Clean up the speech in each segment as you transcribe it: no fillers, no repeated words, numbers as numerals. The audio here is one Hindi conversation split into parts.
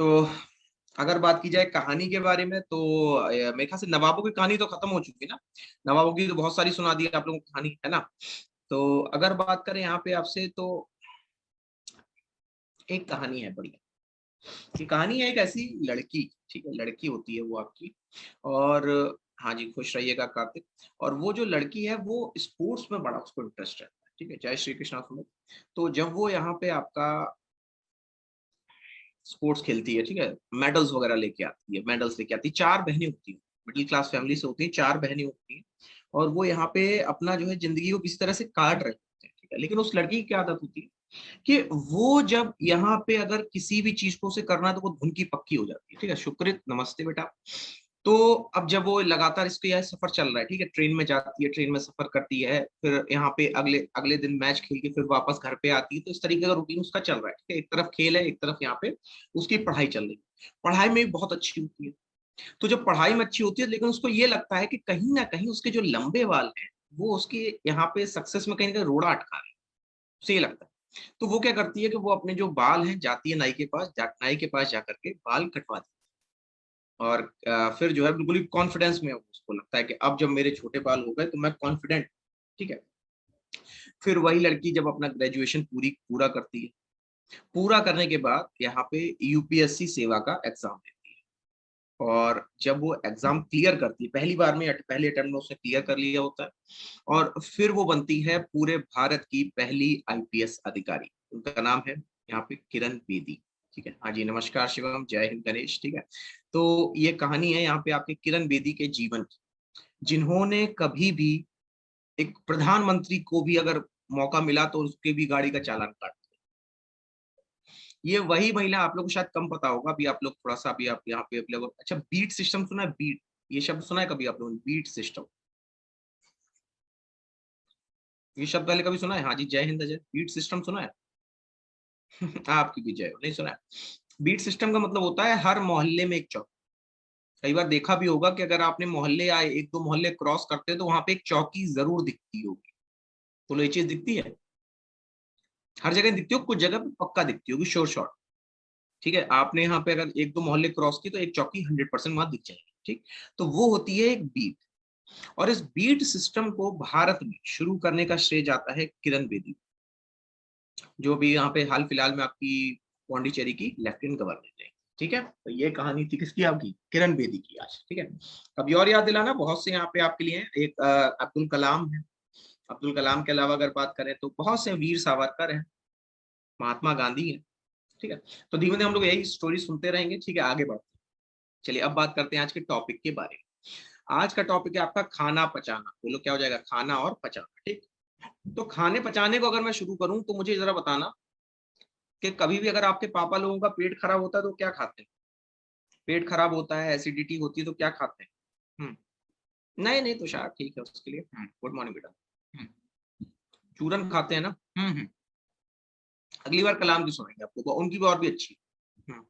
तो अगर बात की जाए कहानी के बारे में तो मेरे ख्याल से नवाबों की कहानी तो खत्म हो चुकी है ना। नवाबों की तो बहुत सारी सुना दी आप लोगों को कहानी, है ना। तो अगर बात करें यहाँ पे आपसे तो एक कहानी है बढ़िया। ये कहानी है एक ऐसी लड़की, ठीक है, लड़की होती है वो आपकी। और हाँ जी, खुश रहिएगा कार्तिक। और वो जो लड़की है वो स्पोर्ट्स में बड़ा उसको इंटरेस्ट रहता है, ठीक है, जय श्री कृष्णा सुनो। तो जब वो यहाँ पे आपका स्पोर्ट्स खेलती है, ठीक है, मेडल्स वगैरह लेके आती है, मेडल्स लेके आती है। चार बहनें होती हैं, मिडिल क्लास फैमिली से होती हैं, चार बहनें होती हैं। और वो यहाँ पे अपना जो है जिंदगी को किसी तरह से काट रहे होते हैं, ठीक है। लेकिन उस लड़की की क्या आदत होती है कि वो जब यहाँ पे अगर किसी भी चीज को उसे करना है तो वो धुन की पक्की हो जाती है, ठीक है। शुक्रित, नमस्ते बेटा। तो अब जब वो लगातार इसको यह सफर चल रहा है, ठीक है, ट्रेन में जाती है, ट्रेन में सफर करती है, फिर यहाँ पे अगले अगले दिन मैच खेल के फिर वापस घर पे आती है। तो इस तरीके का रूटीन उसका चल रहा है, ठीक है। एक तरफ खेल है, एक तरफ यहाँ पे उसकी पढ़ाई चल रही है। पढ़ाई में भी बहुत अच्छी होती है। तो जब पढ़ाई में अच्छी होती है, लेकिन उसको ये लगता है कि कहीं ना कहीं उसके जो लंबे बाल हैं वो उसके यहाँ पे सक्सेस में कहीं ना कहीं रोड़ा अटका है, उसे ये लगता है। तो वो क्या करती है कि वो अपने जो बाल हैं जाती है नाई के पास, नाई के पास जाकर के बाल कटवाती है। और फिर जो है बिल्कुल ही कॉन्फिडेंस में उसको लगता है कि अब जब मेरे छोटे बाल हो गए तो मैं कॉन्फिडेंट, ठीक है। फिर वही लड़की जब अपना ग्रेजुएशन पूरा करती है, पूरा करने के बाद यहाँ पे यूपीएससी सेवा का एग्जाम देती है। और जब वो एग्जाम क्लियर करती है, पहली बार में पहले अटेम्प्ट में उसने क्लियर कर लिया होता है, और फिर वो बनती है पूरे भारत की पहली आईपीएस अधिकारी। उनका नाम है यहाँ पे किरण बेदी, ठीक है। हाँ जी, नमस्कार शिवम, जय हिंद गणेश, ठीक है। तो ये कहानी है यहाँ पे आपके किरण बेदी के जीवन की, जिन्होंने कभी भी एक प्रधानमंत्री को भी अगर मौका मिला तो उसके भी गाड़ी का चालान काट दिया। ये वही महिला, आप लोग को शायद कम पता होगा, अभी आप लोग थोड़ा सा अभी आप यहाँ पे आप लोग, अच्छा बीट सिस्टम सुना है? बीट, ये शब्द सुना है कभी आप लोगों ने? बीट सिस्टम, ये शब्द पहले कभी सुना है? हाँ जी, जय हिंद अजय, बीट सिस्टम सुना है? आपकी भी जय हो, नहीं सुना है? बीट सिस्टम का मतलब होता है हर मोहल्ले में एक चौकी। कई बार देखा भी होगा कि अगर आपने मोहल्ले या एक दो मोहल्ले क्रॉस करते हैं तो वहां पे एक चौकी जरूर दिखती होगी। तो ये चीज दिखती है, हर जगह दिखती हो, कुछ जगह पे पक्का दिखती होगी, श्योर शॉट, ठीक है। आपने यहाँ पे अगर एक दो मोहल्ले क्रॉस की तो एक चौकी 100% वहां दिख जाएगी, ठीक। तो वो होती है एक बीट। और इस बीट सिस्टम को भारत में शुरू करने का श्रेय जाता है किरण बेदी, जो भी यहाँ पे हाल फिलहाल में आपकी पौंडीचेरी की लेफ्टिनेंट गवर्नर है, ठीक है। तो ये कहानी थी किसकी? आपकी किरण बेदी की आज, ठीक है। अभी और याद दिलाना, बहुत से यहाँ पे आपके लिए हैं। एक अब्दुल कलाम है। अब्दुल कलाम के अलावा अगर बात करें तो बहुत से वीर सावरकर हैं, महात्मा गांधी है, ठीक है। तो धीमे धीमे हम लोग यही स्टोरी सुनते रहेंगे, ठीक है, आगे बढ़ते हैं। चलिए अब बात करते हैं आज के टॉपिक के बारे में। आज का टॉपिक है आपका खाना पचाना। बोलो क्या हो जाएगा? खाना और पचाना, ठीक। तो खाने पचाने को अगर मैं शुरू करूं तो मुझे जरा बताना कि कभी भी अगर आपके पापा लोगों का पेट खराब होता है तो क्या खाते हैं? पेट खराब होता है, एसिडिटी होती है तो क्या खाते हैं? नहीं नहीं, तुषार ठीक है उसके लिए। गुड मॉर्निंग बेटा। हम्म, चूरन खाते हैं ना। अगली बार कलाम की सुनाएंगे आपको, वो उनकी भी और भी अच्छी। हम्म,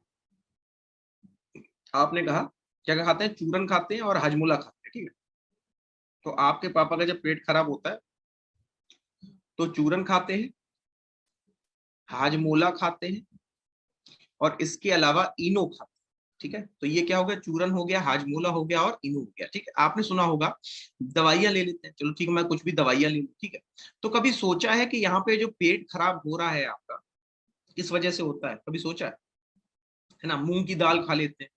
आपने कहा क्या क्या खाते हैं? चूरन खाते हैं और हजमोला खाते हैं, ठीक है। तो आपके पापा का जब पेट खराब होता है तो चूरन खाते हैं, हाजमोला खाते हैं, और इसके अलावा इनो खाते हैं, ठीक है। तो ये क्या हो गया? चूरन हो गया, हाजमोला हो गया और इनो हो गया, ठीक है। आपने सुना होगा दवाइयां ले लेते हैं, चलो ठीक है, मैं कुछ भी दवाइयां ले लूं, ठीक है। तो कभी सोचा है कि यहाँ पे जो पेट खराब हो रहा है आपका किस वजह से होता है? कभी सोचा है ना? मूंग की दाल खा लेते हैं।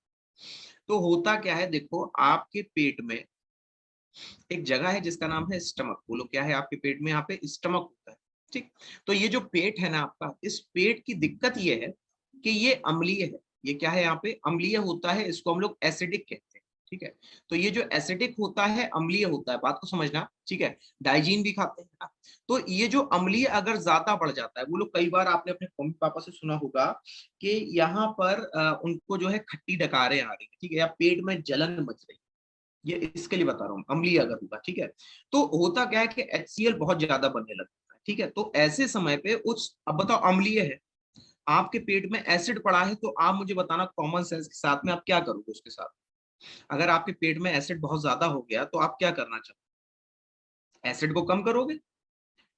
तो होता क्या है, देखो आपके पेट में एक जगह है जिसका नाम है स्टमक। बोलो क्या है आपके पेट में? यहाँ पे स्टमक होता है, ठीक। तो ये जो पेट है ना आपका, इस पेट की दिक्कत ये है कि ये अम्लीय है। ये क्या है? यहाँ पे अम्लीय होता है, इसको हम लोग एसिडिक कहते हैं, ठीक है। तो ये जो एसिडिक होता है, अम्लीय होता है, बात को समझना, ठीक है। डाइजीन भी खाते हैं ना। तो ये जो अम्लीय अगर ज्यादा बढ़ जाता है, वो लोग कई बार आपने अपने मम्मी पापा से सुना होगा कि यहाँ पर उनको जो है खट्टी डकारें आ रही है, ठीक है, या पेट में जलन मच रही है। ये इसके लिए बता रहा हूँ, अम्लीय अगर होगा, ठीक है। तो होता क्या है कि HCl बहुत ज्यादा बनने लगता है, ठीक है। तो ऐसे समय पे उस, अब बताओ अम्लीय है, आपके पेट में एसिड पड़ा है, तो आप मुझे बताना कॉमन सेंस के साथ में आप क्या करोगे उसके साथ? अगर आपके पेट में एसिड बहुत ज्यादा हो गया तो आप क्या करना चाहोगे? एसिड को कम करोगे,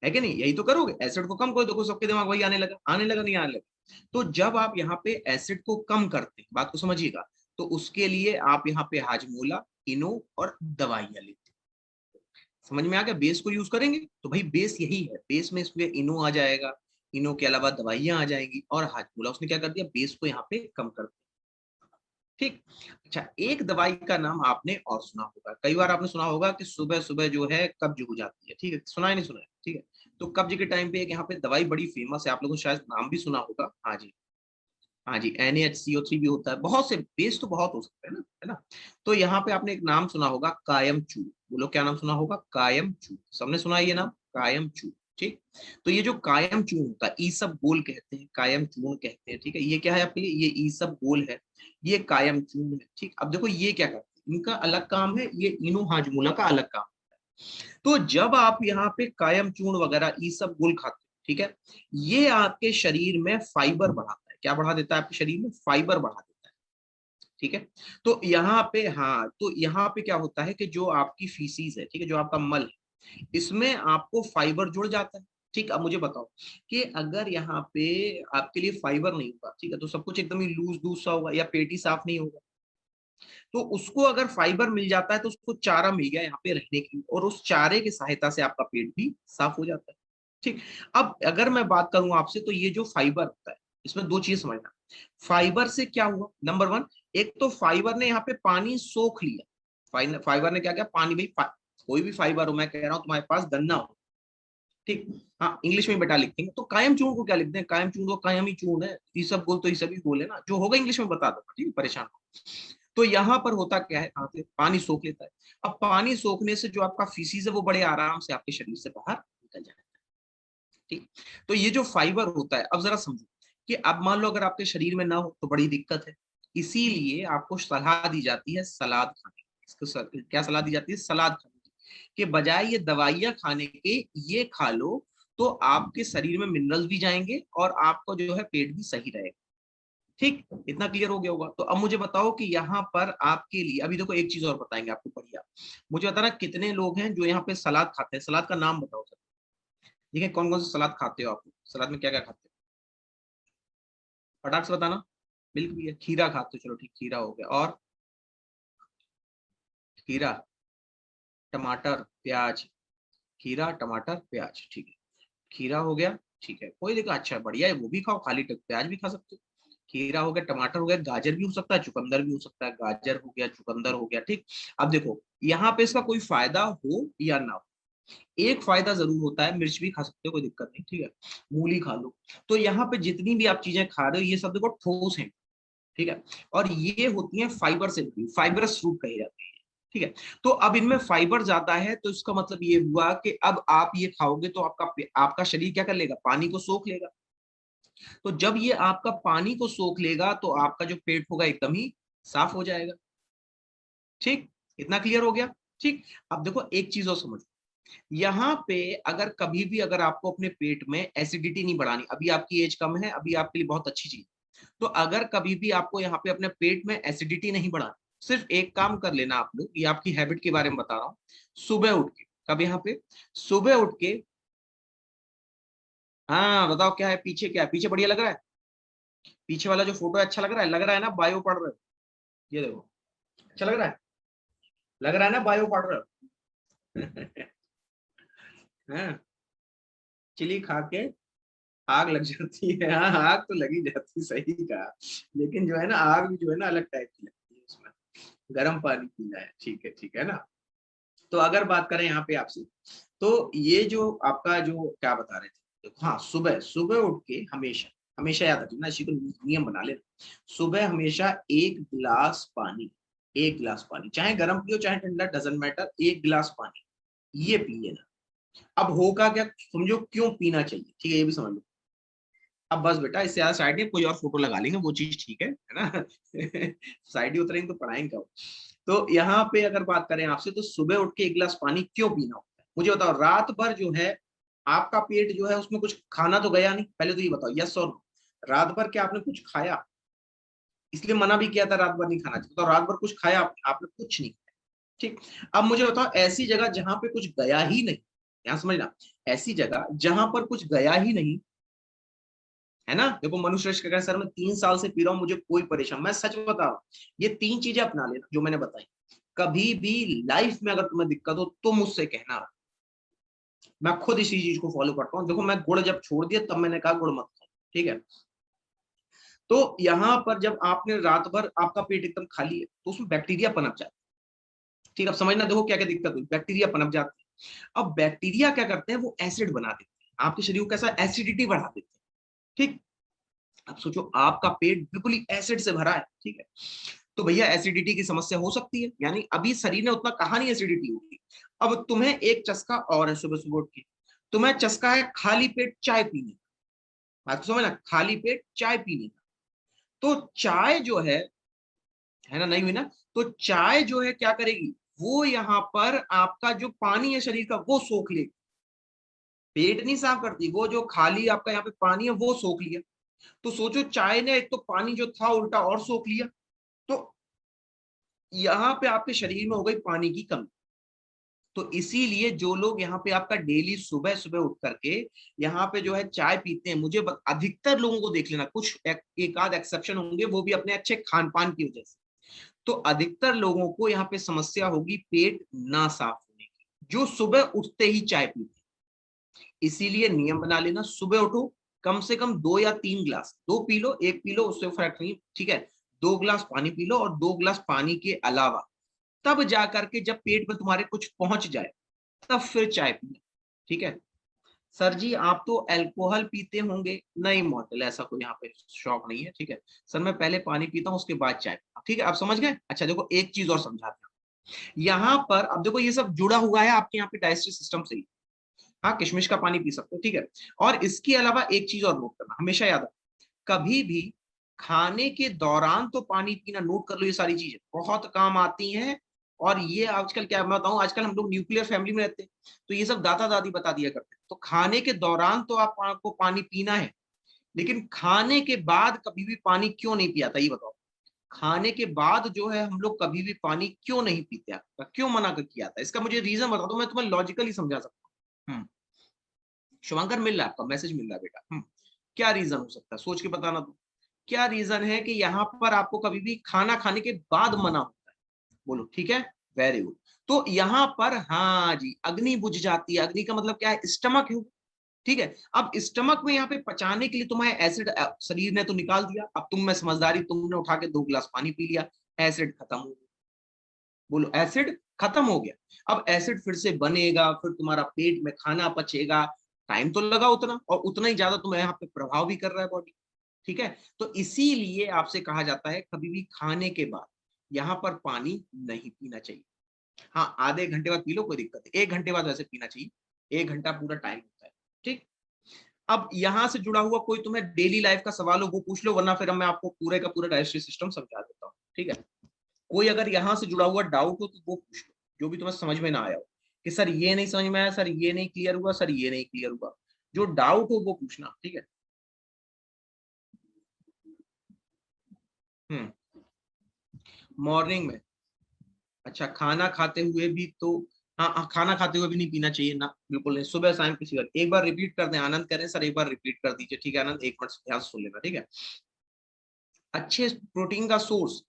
है कि नहीं? यही तो करोगे, एसिड को कम करो। देखो सबके दिमाग वही आने लगा, आने लगा, नहीं आने लगा? तो जब आप यहाँ पे एसिड को कम करते हैं, बात को समझिएगा, तो उसके लिए आप यहाँ पे हाजमोला, इनो और दवाइयां लेते हैं। समझ में आ गया? बेस को यूज करेंगे तो भाई बेस यही है, बेस में इसमें इनो आ जाएगा, इनो के अलावा दवाइयां आ जाएंगी, और हाजमोला उसने क्या कर दिया, बेस को यहाँ पे कम कर दिया। ठीक। अच्छा, एक दवाई का नाम आपने और सुना होगा, कई बार आपने सुना होगा कि सुबह सुबह जो है कब्ज हो जाती है। ठीक है, सुना है नहीं सुना है? ठीक है, तो कब्ज के टाइम पे एक यहाँ पे दवाई बड़ी फेमस है, आप लोगों ने शायद नाम भी सुना होगा। हाँ जी, हाँ जी, NaHCO3 भी होता है, बहुत से बेस तो बहुत हो सकते हैं ना, है ना। तो यहाँ पे आपने एक नाम सुना होगा, कायम चू। बोलो क्या नाम सुना होगा? कायम चू। सबने सुना है ये नाम, कायम चू। ठीक। तो ये जो कायम चूर्ण होता है, ईसब गोल कहते हैं, कायम चूर्ण कहते हैं। ठीक है, ये क्या है आपके लिए? ये ईसब गोल है, ये कायम चूर्ण है। ठीक, अब देखो ये क्या करते हैं, इनका अलग काम है, ये इनो हाजमूला का अलग काम है। तो जब आप यहाँ पे कायम चूर्ण वगैरह ईसब गोल खाते हैं, ठीक है, ये आपके शरीर में फाइबर बढ़ाता है। क्या बढ़ा देता है? आपके शरीर में फाइबर बढ़ा देता है। ठीक है, तो यहाँ पे, हाँ, तो यहाँ पे क्या होता है कि जो आपकी फीसीज है, ठीक है, जो आपका मल है, इसमें आपको फाइबर जुड़ जाता है। ठीक, अब मुझे बताओ कि अगर यहाँ पे आपके लिए फाइबर नहीं होगा, ठीक है, तो सब कुछ एकदम ही लूज लूज सा होगा, या पेट ही साफ नहीं होगा। तो उसको अगर फाइबर मिल जाता है तो उसको चारा मिल गया यहाँ पे रहने की, और उस चारे की सहायता से आपका पेट भी साफ हो जाता है। ठीक। अब अगर मैं बात करूं आपसे, तो ये जो फाइबर होता है, इसमें दो चीज समझना। फाइबर से क्या हुआ, नंबर वन, एक तो फाइबर ने यहाँ पे पानी सोख लिया। फाइबर ने क्या किया, पानी, भाई कोई भी फाइबर हो, मैं कह रहा हूं तुम्हारे पास गन्ना हो, ठीक, हाँ, इंग्लिश में बेटा लिखेंगे तो कायम चूर्ण को क्या लिखते हैं? कायम चूर्ण को कायम ही चूर्ण है, ये सब बोल तो ये सभी बोले ना, जो होगा इंग्लिश में बता दूंगा, ठीक है, परेशान हो। तो यहाँ पर होता क्या है, कहाँ से पानी सोख लेता है। अब पानी सोखने से जो आपका फीसिस है वो बड़े आराम से आपके शरीर से बाहर निकल जाएगा। ठीक। तो ये जो फाइबर होता है, अब जरा समझो कि अब मान लो अगर आपके शरीर में ना हो तो बड़ी दिक्कत है। इसीलिए आपको सलाह दी जाती है सलाद खाने की। क्या सलाह दी जाती है? सलाद खाने की, कि बजाय ये दवाइयां खाने के ये खा लो, तो आपके शरीर में मिनरल्स भी जाएंगे और आपको जो है पेट भी सही रहेगा। ठीक, इतना क्लियर हो गया होगा। तो अब मुझे बताओ कि यहाँ पर आपके लिए अभी देखो एक चीज और बताएंगे आपको, बढ़िया। मुझे बताना कितने लोग हैं जो यहाँ पे सलाद खाते हैं? सलाद का नाम बताओ सर। ठीक है, कौन कौन सा सलाद खाते हो आप? सलाद में क्या क्या खाते हो? फटाक से बताना। मिल्क भी है, खीरा खाते हो, चलो ठीक, खीरा हो गया, और खीरा, टमाटर, प्याज, खीरा टमाटर प्याज, ठीक है, खीरा हो गया। ठीक है, कोई देखो, अच्छा बढ़िया है, वो भी खाओ, खाली प्याज भी खा सकते हो। खीरा हो गया, टमाटर हो गया, गाजर भी हो सकता है, चुकंदर भी हो सकता है, गाजर हो गया, चुकंदर हो गया। ठीक। अब देखो यहाँ पे इसका कोई फायदा हो या ना हो, एक फायदा जरूर होता है, मिर्च भी खा सकते हो, कोई दिक्कत नहीं, ठीक है, मूली खा लो। तो यहाँ पे जितनी भी आप चीजें खा रहे हो, ये सब देखो ठोस है, ठीक है, और ये होती है फाइबर से बनी, फाइबरस फ्रूट कहे जाते हैं। ठीक है, तो अब इनमें फाइबर ज्यादा है, तो इसका मतलब ये हुआ कि अब आप ये खाओगे तो आपका आपका शरीर क्या कर लेगा, पानी को सोख लेगा। तो जब ये आपका पानी को सोख लेगा तो आपका जो पेट होगा एकदम ही साफ हो जाएगा। ठीक, इतना क्लियर हो गया। ठीक। अब देखो एक चीज और समझो, यहाँ पे अगर कभी भी अगर आपको अपने पेट में एसिडिटी नहीं बढ़ानी, अभी आपकी एज कम है, अभी आपके लिए बहुत अच्छी चीज, तो अगर कभी भी आपको यहाँ पे अपने पेट में एसिडिटी नहीं बढ़ानी, सिर्फ एक काम कर लेना आप लोग, ये आपकी हैबिट के बारे में बता रहा हूँ। सुबह उठ के, कब यहाँ पे सुबह उठ के, हाँ बताओ क्या है पीछे, क्या है पीछे, बढ़िया लग रहा है? पीछे वाला जो फोटो है अच्छा लग रहा है? लग रहा है ना बायो पढ़ रहे हो? ये देखो, अच्छा लग रहा है? लग रहा है ना बायो पढ़ रहे हो? हाँ, चिली खा के आग लग जाती है, हाँ आग तो लगी जाती, सही कहा। लेकिन जो है ना, आग भी जो है ना अलग टाइप की लगती है, उसमें गर्म पानी पीना है, ठीक है ना। तो अगर बात करें यहाँ पे आपसे, तो ये जो आपका जो क्या बता रहे थे, देखो हाँ, सुबह सुबह उठ के हमेशा, हमेशा याद रखना, इसी को नियम बना लेना, सुबह हमेशा एक गिलास पानी, एक गिलास पानी, चाहे गर्म पियो चाहे ठंडा, डजेंट मैटर, एक गिलास पानी ये पी लेना। अब होगा क्या, समझो क्यों पीना चाहिए, ठीक है, ये भी समझ लो। अब बस बेटा, इससे ज्यादा साइड में कोई और फोटो लगा लेंगे, वो चीज ठीक है ना। साइड ही उतरेंगे तो पढ़ाएंगे कब? तो यहाँ पे अगर बात करें आपसे, तो सुबह उठ के एक गिलास पानी क्यों पीना होता है, मुझे बताओ। रात भर जो है आपका पेट जो है उसमें कुछ खाना तो गया नहीं, पहले तो ये बताओ, यस और नो। रात भर क्या आपने कुछ खाया? इसलिए मना भी किया था रात भर नहीं खाना चाहिए, तो रात भर कुछ खाया आपने? आपने कुछ नहीं खाया। ठीक। अब मुझे बताओ, ऐसी जगह जहां पे कुछ गया ही नहीं, यहाँ समझना, ऐसी जगह जहां पर कुछ गया ही नहीं, है ना। देखो मनुश्रेष्ठ कह रहा है सर मैं 3 साल से पी रहा हूँ, मुझे कोई परेशान, मैं सच बता रहा हूँ, ये 3 चीजें अपना लेना जो मैंने बताई। कभी भी लाइफ में अगर तुम्हें दिक्कत हो तो मुझसे कहना, मैं खुद इसी चीज को फॉलो करता हूँ। देखो मैं गुड़ जब छोड़ दिया तब मैंने कहा गुड़ मत खाओ, ठीक है। तो यहाँ पर जब आपने रात भर आपका पेट एकदम खाली है तो उसमें बैक्टीरिया पनप जाता है, ठीक है। अब समझना, देखो क्या क्या दिक्कत हुई, बैक्टीरिया पनप जाते हैं। अब बैक्टीरिया क्या करते हैं, वो एसिड बना देते हैं, आपके शरीर को कैसा एसिडिटी बढ़ा देते हैं, ठीक। अब सोचो आपका पेट बिल्कुल ही एसिड से भरा है, ठीक है, तो भैया एसिडिटी की समस्या हो सकती है, यानी अभी शरीर ने उतना कहा नहीं एसिडिटी होगी। अब तुम्हें एक चस्का और है सुबह सुबह उठ के, तुम्हें चस्का है खाली पेट चाय पीने का, बात तो समझ ना, खाली पेट चाय पीने का। तो चाय जो है ना, नहीं हुई ना, तो चाय जो है क्या करेगी, वो यहाँ पर आपका जो पानी है शरीर का वो सोख लेगी, पेट नहीं साफ करती, वो जो खाली आपका यहाँ पे पानी है वो सोख लिया। तो सोचो चाय ने एक तो पानी जो था उल्टा और सोख लिया, तो यहाँ पे आपके शरीर में हो गई पानी की कमी। तो इसीलिए जो लोग यहाँ पे आपका डेली सुबह सुबह उठ करके यहाँ पे जो है चाय पीते हैं, अधिकतर लोगों को देख लेना, कुछ एक आध एक्सेप्शन होंगे, वो भी अपने अच्छे खान पान की वजह से, तो अधिकतर लोगों को यहाँ पे समस्या होगी पेट ना साफ होने की, जो सुबह उठते ही चाय पीते हैं। इसीलिए नियम बना लेना, सुबह उठो कम से कम 2 या 3 गिलास, 2 पी लो, 1 पी लो, उससे फर्क नहीं, ठीक है, 2 गिलास पानी पी लो, और 2 गिलास पानी के अलावा तब जाकर के जब पेट में तुम्हारे कुछ पहुंच जाए तब फिर चाय पीना, ठीक है। सर जी आप तो अल्कोहल पीते होंगे, नहीं मॉडल ऐसा कोई यहाँ पे शौक नहीं है, ठीक है। सर मैं पहले पानी पीता हूँ उसके बाद चाय पीता हूँ, ठीक है, आप समझ गए। अच्छा देखो एक चीज और समझाते हैं यहाँ पर, अब देखो ये सब जुड़ा हुआ है आपके यहाँ पे डाइजेस्टिव सिस्टम से ही। हाँ किशमिश का पानी पी सकते हो, ठीक है। और इसके अलावा एक चीज और नोट करना, हमेशा याद रखना, कभी भी खाने के दौरान तो पानी पीना, नोट कर लो, ये सारी चीजें बहुत काम आती हैं। और ये आजकल क्या मैं बताऊं, आजकल हम लोग न्यूक्लियर फैमिली में रहते हैं, तो ये सब दादा दादी बता दिया करते हैं। तो खाने के दौरान तो आपको पानी पीना है, लेकिन खाने के बाद कभी भी पानी क्यों नहीं पिया था, ये बताओ। खाने के बाद जो है हम लोग कभी भी पानी क्यों नहीं पीते, आपका क्यों मना कर किया था, इसका मुझे रीजन बता दो, मैं तुम्हें लॉजिकली समझा सकता हूँ। शुभंकर मिल रहा है, आपका मैसेज मिल रहा है बेटा। क्या रीजन हो सकता है, सोच के बताना तो। क्या रीजन है कि यहाँ पर आपको कभी भी खाना खाने के बाद मना होता है, बोलो, ठीक है, वेरी गुड। तो यहाँ पर हाँ जी अग्नि बुझ जाती है, अग्नि का मतलब क्या है, स्टमक है, ठीक है। अब स्टमक में यहाँ पे पचाने के लिए तुम्हारे एसिड शरीर ने तो निकाल दिया, अब तुम में समझदारी, तुमने उठा के 2 गिलास पानी पी लिया, एसिड खत्म हो गया, बोलो एसिड खत्म हो गया। अब एसिड फिर से बनेगा, फिर तुम्हारा पेट में खाना पचेगा, टाइम तो लगा उतना, और उतना ही ज्यादा तुम्हें यहाँ पे प्रभाव भी कर रहा है बॉडी, ठीक है। तो इसीलिए आपसे कहा जाता है कभी भी खाने के बाद यहाँ पर पानी नहीं पीना चाहिए। हाँ आधे घंटे बाद पी लो कोई दिक्कत नहीं, 1 घंटे बाद वैसे पीना चाहिए, 1 घंटा पूरा टाइम होता है, ठीक। अब यहाँ से जुड़ा हुआ कोई तुम्हें डेली लाइफ का सवाल हो वो पूछ लो, वरना फिर मैं आपको पूरे का पूरा डाइजेस्टिव सिस्टम समझा देता हूँ, ठीक है। कोई अगर यहाँ से जुड़ा हुआ डाउट हो तो वो पूछ लो, जो भी तुम्हें समझ में ना आया हो, कि सर ये नहीं समझ में आया, सर ये नहीं क्लियर हुआ, सर ये नहीं क्लियर हुआ, जो डाउट हो वो पूछना, ठीक है। हम्म मॉर्निंग में, अच्छा खाना खाते हुए भी तो, हाँ हाँ, खाना खाते हुए भी नहीं पीना चाहिए ना, बिल्कुल नहीं, सुबह शाम किसी बार, एक बार रिपीट कर दें, आनंद करें सर एक बार रिपीट कर दीजिए, ठीक है आनंद, 1 मिनट ध्यान से सुन लेना, ठीक है। अच्छे प्रोटीन का सोर्स,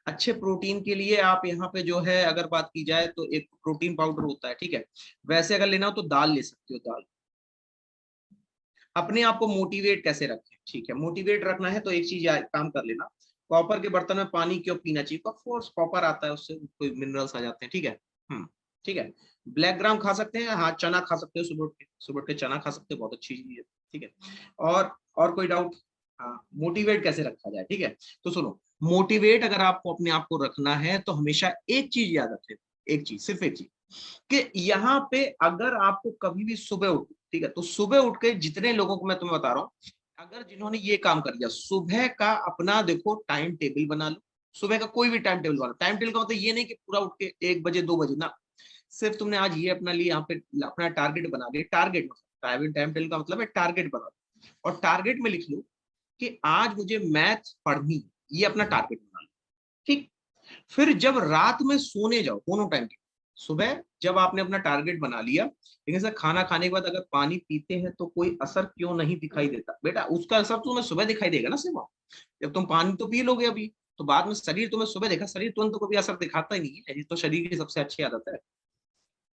अच्छे प्रोटीन के लिए आप यहाँ पे जो है अगर बात की जाए तो एक प्रोटीन पाउडर होता है, ठीक है। वैसे अगर लेना हो तो दाल ले सकते हो, दाल। अपने आप को मोटिवेट कैसे रखें, ठीक है, मोटिवेट रखना है तो एक चीज काम कर लेना, कॉपर के बर्तन में पानी क्यों पीना चाहिए, ऑफ कोर्स कॉपर आता है उससे कोई मिनरल्स आ जाते हैं, ठीक है। ठीक है। ब्लैक ग्राम खा सकते हैं, हाँ चना खा सकते हो, सुबह उठ के, सुबह उठ के चना खा सकते हो, बहुत अच्छी चीज है, ठीक है। और कोई डाउट, हाँ मोटिवेट कैसे रखा जाए, ठीक है। तो सुनो, मोटिवेट अगर आपको अपने आप को रखना है तो हमेशा एक चीज याद रखें, एक चीज, सिर्फ एक चीज, कि यहाँ पे अगर आपको कभी भी सुबह उठ, ठीक है, तो सुबह उठ के जितने लोगों को मैं तुम्हें बता रहा हूँ, अगर जिन्होंने ये काम कर लिया, सुबह का अपना देखो टाइम टेबल बना लो, सुबह का कोई भी टाइम टेबल बना लो, टाइम टेबल का मतलब ये नहीं कि पूरा उठ के 1 बजे 2 बजे ना, सिर्फ तुमने आज ये अपना लिए यहाँ पे अपना टारगेट बना लिया, टारगेट मतलब टाइम टेबल का मतलब है टारगेट बना लो, और टारगेट में लिख लो कि आज मुझे मैथ पढ़नी, ये अपना टारगेट बना लो, ठीक। फिर जब रात में सोने जाओ दोनों टाइम के, सुबह जब आपने अपना टारगेट बना लिया, लेकिन सर खाना खाने के बाद अगर पानी पीते हैं तो कोई असर क्यों नहीं दिखाई देता? बेटा उसका असर तुम्हें सुबह दिखाई देगा ना सिर्फ, जब तुम पानी तो पी लोगे अभी, तो बाद में शरीर तुम्हें सुबह देखा, शरीर तुरंत तो कभी असर दिखाता ही नहीं है, ये तो शरीर की सबसे अच्छी आदत है।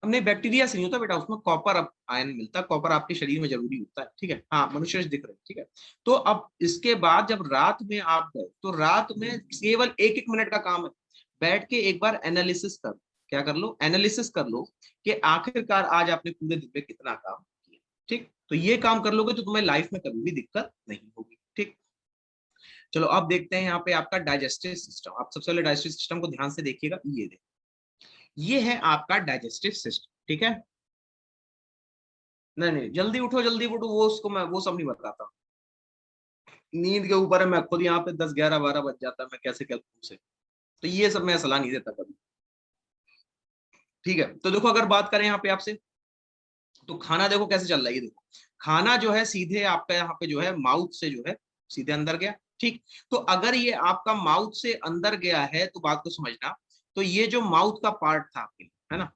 हमने बैक्टीरिया से नहीं होता बेटा, उसमें कॉपर आयन मिलता है, कॉपर आपके शरीर में जरूरी होता है, ठीक है। हाँ मनुष्य दिख रहे हैं, ठीक है। तो अब इसके बाद जब रात में आप गए तो रात में केवल 1-1 मिनट का काम है, बैठ के एक बार एनालिसिस कर, क्या कर लो, एनालिसिस कर लो कि आखिरकार आज आपने पूरे दिन में कितना काम किया, ठीक। तो ये काम कर लोगे तो तुम्हें लाइफ में कभी भी दिक्कत नहीं होगी, ठीक। चलो अब देखते हैं यहाँ पे आपका डाइजेस्टिव सिस्टम। आप सबसे पहले डाइजेस्टिव सिस्टम को ध्यान से देखिएगा, ये है आपका डाइजेस्टिव सिस्टम, ठीक है। नहीं नहीं, जल्दी उठो जल्दी उठो, वो उसको मैं वो सब नहीं बताता, नींद के ऊपर है, मैं खुद यहाँ पे 10, 11, 12 बज जाता है, मैं कैसे क्या से, तो ये सब मैं सलाह नहीं देता कभी, ठीक है। तो देखो अगर बात करें यहाँ पे आपसे, तो खाना देखो कैसे चल रहा है, ये देखो खाना जो है सीधे आपका यहाँ पे जो है माउथ से जो है सीधे अंदर गया, ठीक। तो अगर ये आपका माउथ से अंदर गया है तो बात को समझना, तो ये जो माउथ का पार्ट था आपके लिए, है ना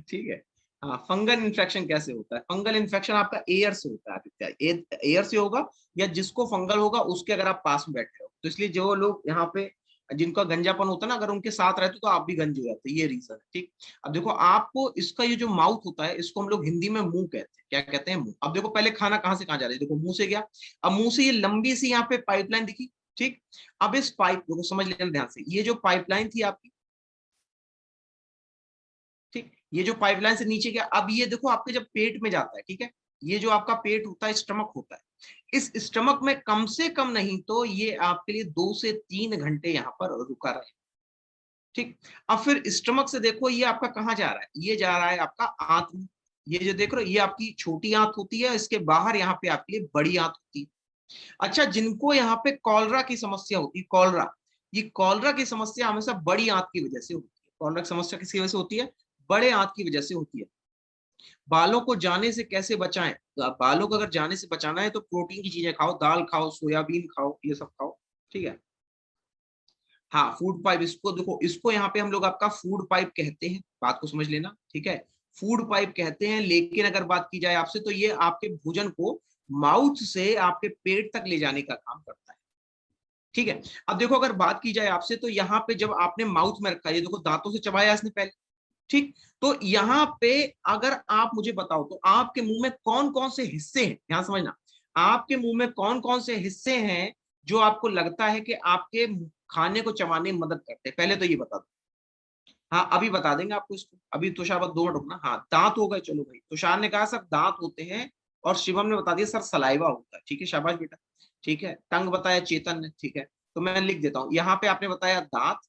ठीक है। हाँ, फंगल इन्फेक्शन कैसे होता है? फंगल इन्फेक्शन आपका एयर से होता है आदित्य, एयर से होगा, या जिसको फंगल होगा उसके अगर आप पास में बैठे हो, तो इसलिए जो लोग यहाँ पे जिनका गंजापन होता है ना, अगर उनके साथ रहते तो आप भी गंजे हो जाते, ये रीजन है, ठीक। अब देखो आपको इसका ये जो माउथ होता है, इसको हम लोग हिंदी में मुंह कहते हैं, क्या कहते हैं? मुंह। अब देखो पहले खाना कहाँ से कहाँ जा रहा है, देखो मुंह से गया, अब मुंह से ये लंबी सी यहाँ पे पाइपलाइन दिखी, ठीक। अब इस पाइप को समझ लेना ध्यान से, ये जो पाइपलाइन थी आपकी, ठीक, ये जो पाइपलाइन से नीचे गया, अब ये देखो आपके जब पेट में जाता है, ठीक है, ये जो आपका पेट होता है, स्टमक होता है, इस स्टमक में कम से कम नहीं तो ये आपके लिए 2 से 3 घंटे यहाँ पर रुका रहे, ठीक। अब फिर स्टमक से देखो ये आपका कहाँ जा रहा है, ये जा रहा है आपका आंत में, ये जो देख रहे हो ये आपकी छोटी आंत होती है, इसके बाहर यहाँ पे आपके लिए बड़ी आंत होती है। अच्छा, जिनको यहाँ पे कॉलरा की समस्या होती है, कॉलरा, ये कॉलरा की समस्या हमेशा बड़ी आंत की वजह से होती है। कॉलरा की समस्या किसकी वजह से होती है? बड़े आंत की वजह से होती है। बालों को जाने से कैसे बचाएं? तो आप बालों को अगर जाने से बचाना है तो प्रोटीन की चीजें खाओ, दाल खाओ, सोयाबीन खाओ, ये सब खाओ, ठीक है। हाँ फूड पाइप, इसको देखो, इसको यहाँ पे हम लोग आपका फूड पाइप कहते हैं, बात को समझ लेना, ठीक है। फूड पाइप कहते हैं, लेकिन अगर बात की जाए आपसे तो ये आपके भोजन को माउथ से आपके पेट तक ले जाने का काम करता है, ठीक है। अब देखो अगर बात की जाए आपसे, तो यहाँ पे जब आपने माउथ में रखा, ये देखो दांतों से चबाया इसने पहले, ठीक। तो यहाँ पे अगर आप मुझे बताओ तो आपके मुंह में कौन कौन से हिस्से हैं, ध्यान समझना, आपके मुंह में कौन कौन से हिस्से हैं जो आपको लगता है कि आपके खाने को चबाने में मदद करते हैं, पहले तो ये बता दो। हाँ अभी बता देंगे आपको इसको, अभी तुषार बस 2 मिनट रुकना। हाँ दांत हो गए, चलो भाई, तुषार ने कहा सर दांत होते हैं, और शिवम ने बता दिया सर सलाइवा होता है, ठीक है, शाबाश बेटा, ठीक है। टंग बताया चेतन ने, ठीक है। तो मैं लिख देता हूँ, यहाँ पे आपने बताया दांत,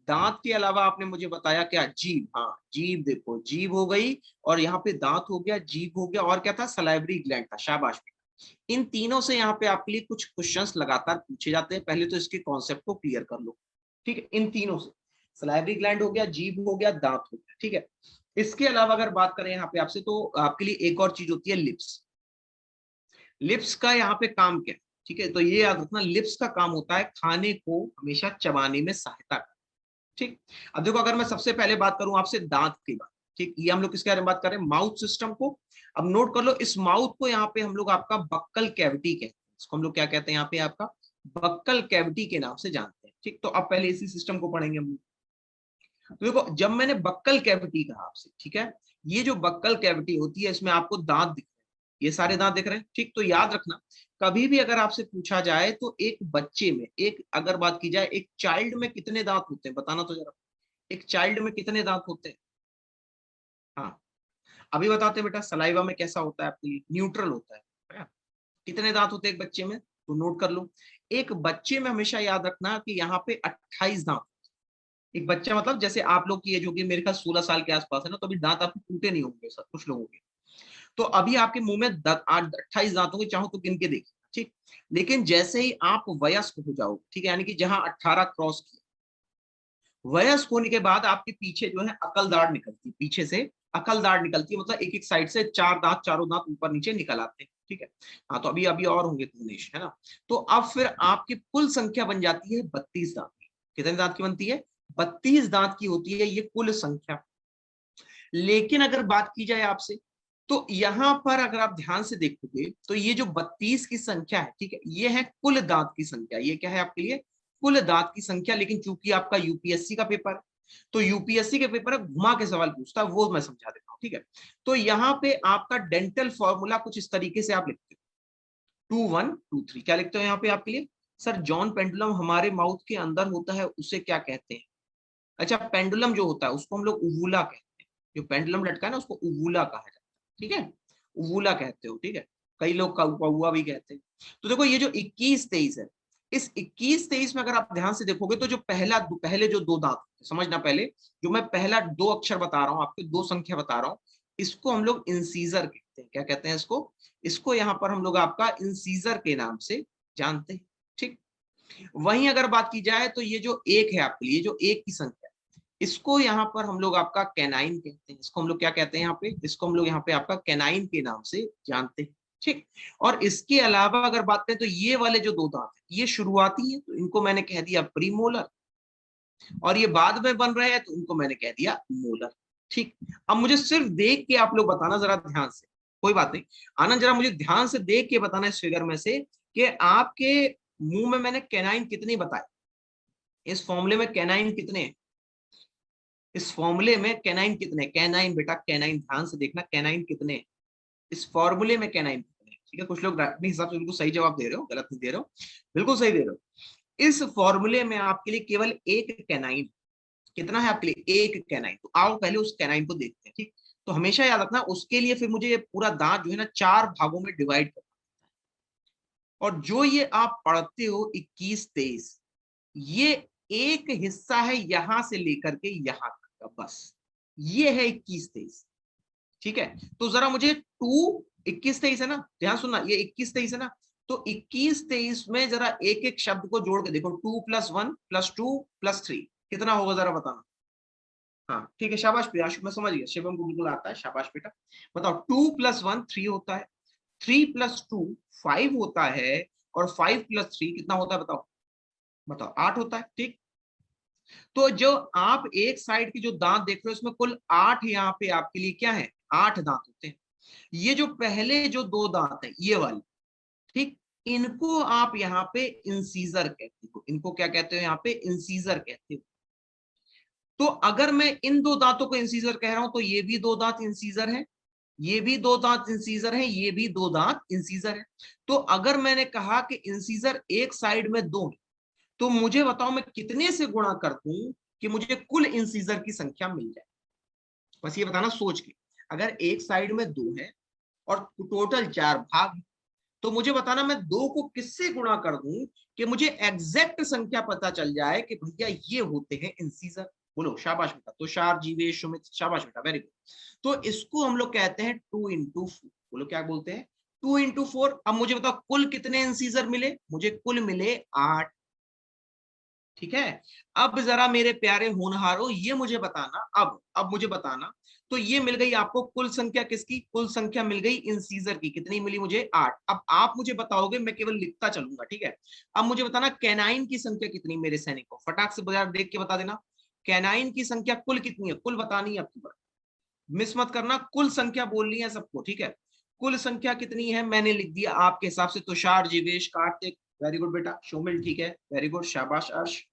दांत के अलावा आपने मुझे बताया क्या? जीभ, हाँ जीभ, देखो जीभ हो गई, और यहाँ पे दांत हो गया, जीभ हो गया, और क्या था? सलाइवरी ग्लैंड था, शाबाश बेटा। इन तीनों से यहाँ पे आपके लिए कुछ क्वेश्चंस लगातार पूछे जाते हैं, पहले तो इसके कॉन्सेप्ट को क्लियर कर लो, ठीक है। इन तीनों से, सलाइवरी ग्लैंड हो गया, जीभ हो गया, दांत हो गया, ठीक है। इसके अलावा अगर बात करें यहाँ पे आपसे, तो आपके लिए एक और चीज होती है, लिप्स। लिप्स का यहाँ पे काम क्या है? ठीक है, तो ये याद रखना, लिप्स का काम होता है खाने को हमेशा चबाने में सहायता करना, ठीक। अब देखो अगर मैं सबसे पहले बात करूं आपसे दांत की बात, ठीक, ये हम लोग किसके बारे में बात कर रहे हैं? माउथ सिस्टम को। अब नोट कर लो, इस माउथ को यहाँ पे हम लोग आपका बक्कल कैविटी कहते हैं, इसको हम लोग क्या कहते हैं यहाँ पे? आपका बक्कल कैविटी के नाम से जानते हैं, ठीक। तो अब पहले इसी सिस्टम को पढ़ेंगे हम लोग। तो देखो जब मैंने बक्कल कैविटी कहा आपसे, ठीक है, ये जो बक्कल कैविटी होती है, इसमें आपको दांत दिख रहे हैं, ये सारे दांत दिख रहे हैं, ठीक। तो याद रखना, कभी भी अगर आपसे पूछा जाए तो एक बच्चे में, एक अगर बात की जाए, एक चाइल्ड में कितने दांत होते हैं, बताना तो जरा, एक चाइल्ड में कितने दांत होते हैं? हाँ अभी बताते हैं बेटा, सलाइवा में कैसा होता है आपके लिए? न्यूट्रल होता है। कितने दांत होते हैं एक बच्चे में? तो नोट कर लो, एक बच्चे में हमेशा याद रखना कि यहाँ पे 28 दांत। एक बच्चा मतलब जैसे आप लोग की एज होगी, मेरे ख्याल 16 साल के आसपास है ना, तो अभी दांत आपके टूटे नहीं होंगे सर, कुछ लोगों के। तो अभी आपके मुंह में 28 दांत होंगे, चाहो तो गिन के देखिए, ठीक। लेकिन जैसे ही आप वयस्क हो जाओगे, ठीक है, यानी कि जहां 18 क्रॉस किया, वयस्क होने के बाद आपके पीछे जो है अकल दाढ़ निकलती है, पीछे से अकल दाढ़ निकलती है, मतलब एक एक साइड से 4 दांत, चारों दांत ऊपर नीचे निकल आते हैं, ठीक है। हाँ तो अभी अभी और होंगे दिनेश, है ना। तो अब फिर आपकी कुल संख्या बन जाती है 32 दांत की। कितने दांत की बनती है? 32 दांत की होती है ये कुल संख्या। लेकिन अगर बात की जाए आपसे, तो यहां पर अगर आप ध्यान से देखोगे तो ये जो 32 की संख्या है, ठीक है, ये है कुल दांत की संख्या। ये क्या है आपके लिए? कुल दांत की संख्या। लेकिन चूंकि आपका यूपीएससी का पेपर है, तो यूपीएससी के पेपर घुमा के सवाल पूछता है, वो मैं समझा देता हूं, ठीक है। तो यहाँ पे आपका डेंटल फॉर्मूला कुछ इस तरीके से आप लिखते हो, 2123। क्या लिखते हो यहाँ पे आपके लिए? सर जॉन पेंडुलम हमारे माउथ के अंदर होता है, उसे क्या कहते हैं? अच्छा, पेंडुलम जो होता है उसको हम लोग उवूला कहते हैं। जो पेंडुलम लटका है ना, उसको उवूला कहा जाता है, ठीक है, उवूला कहते हो, ठीक है। कई लोग कौवा भी कहते हैं। तो देखो ये जो 21-23 है, इस 21-23 में अगर आप ध्यान से देखोगे तो जो पहले जो दो दांत, समझना पहले, जो मैं पहला दो अक्षर बता रहा हूं आपको, दो संख्या बता रहा हूं, इसको हम लोग इंसीजर कहते हैं। क्या कहते हैं इसको? इसको यहाँ पर हम लोग आपका इंसीजर के नाम से जानते हैं, ठीक। वहीं अगर बात की जाए तो ये जो एक है आपके लिए, जो एक की संख्या, इसको यहाँ पर हम लोग आपका कैनाइन कहते हैं। इसको हम लोग क्या कहते हैं यहाँ पे? इसको हम लोग यहाँ पे आपका कैनाइन के नाम से जानते हैं, ठीक। और इसके अलावा अगर बात करें तो ये वाले जो दो दांत है, ये शुरुआती है, तो इनको मैंने कह दिया प्रीमोलर, और ये बाद में बन रहे हैं तो उनको मैंने कह दिया मोलर, ठीक। अब मुझे सिर्फ देख के आप लोग बताना जरा ध्यान से, कोई बात नहीं, आनंद जरा मुझे ध्यान से देख के बताना इस फिगर में से कि आपके मुंह में मैंने कैनाइन कितने बताए, इस फॉर्मूले में कैनाइन कितने हैं, इस फॉर्मूले में कैनाइन कितने? कैनाइन बेटा कैनाइन, ध्यान से देखना, कैनाइन कितने इस फॉर्मूले में? कैनाइन कितने? ठीक है, कुछ लोग अपने हिसाब से बिल्कुल सही जवाब दे रहे हो, गलत नहीं दे रहे हो, बिल्कुल सही दे रहे हो। इस फॉर्मूले में आपके लिए केवल एक कैनाइन, कितना है आपके लिए? एक कैनाइन। तो आओ पहले उस कैनाइन को देखते हैं, ठीक। तो हमेशा याद रखना, उसके लिए फिर मुझे ये पूरा दांत जो है ना 4 भागों में डिवाइड करना, और जो ये आप पढ़ते हो 21-23, ये एक हिस्सा है यहां से लेकर के यहां तक का, बस ये है 21-23, ठीक है। तो जरा मुझे 21-23 है ना, ध्यान सुनना, ये 21-23 है ना, तो 21-23 में जरा एक एक शब्द को जोड़ के देखो, 2+1+2+3 कितना होगा, जरा बताना। हाँ ठीक है, शाबाश प्रियाशु, मैं समझ गया, शिवम को बिल्कुल आता है, शाबाश बेटा। बताओ, 2+1 3 होता है, 3+2 5 होता है, और 5+3 कितना होता है बताओ? बताओ 8 होता है, ठीक। तो जो आप एक साइड के जो दांत देख रहे हो, उसमें कुल 8 यहाँ पे आपके लिए क्या है? 8 दांत होते हैं। ये जो पहले जो दो दांत है ये वाले, ठीक, इनको आप यहाँ पे इंसीजर कहते हो। इनको क्या कहते हो यहाँ पे? इंसीजर कहते हो। तो अगर मैं इन दो दांतों को इंसीजर कह रहा हूं तो ये भी दो दांत इंसीजर है, ये भी दो दांत इंसीजर है, ये भी दो दांत इंसीजर है। तो अगर मैंने कहा कि इंसीजर एक साइड में दो है, तो मुझे बताओ मैं कितने से गुणा कर दूं कि मुझे कुल इंसीजर की संख्या मिल जाए? बस ये बताना सोच के, अगर एक साइड में दो है और टोटल 4 भाग है, तो मुझे बताना मैं दो को किससे गुणा कर दूं कि मुझे एग्जैक्ट संख्या पता चल जाए कि भैया ये होते हैं इंसीजर। बोलो शाबाश बेटा, तुषार, जीवेश, सुमित, शाबाश बेटा, वेरी गुड। तो इसको हम लोग कहते हैं 2x4। बोलो क्या बोलते हैं? 2x4। अब मुझे बताओ कुल कितने इंसीजर मिले? मुझे कुल मिले 8, ठीक है। अब जरा मेरे प्यारे होनहारों ये मुझे बताना, अब मुझे बताना, तो ये मिल गई आपको कुल संख्या, किसकी कुल संख्या मिल गई? इंसीजर की। कितनी मिली मुझे? 8। अब आप मुझे बताओगे, मैं केवल लिखता चलूंगा, ठीक है। अब मुझे बताना कैनाइन की संख्या कितनी मेरे सैनिकों, फटाक से बाजार देख के बता देना। कैनाइन की संख्या कुल कितनी है? कुल बतानी है आपकी बात, मिस मत करना, कुल संख्या बोलनी है सबको, ठीक है। कुल संख्या कितनी है मैंने लिख दिया आपके हिसाब से, तुषार, जीवेश, कार्तिक, वेरी गुड बेटा, शोमिल, ठीक है, वेरी गुड, शाबाश अर्श।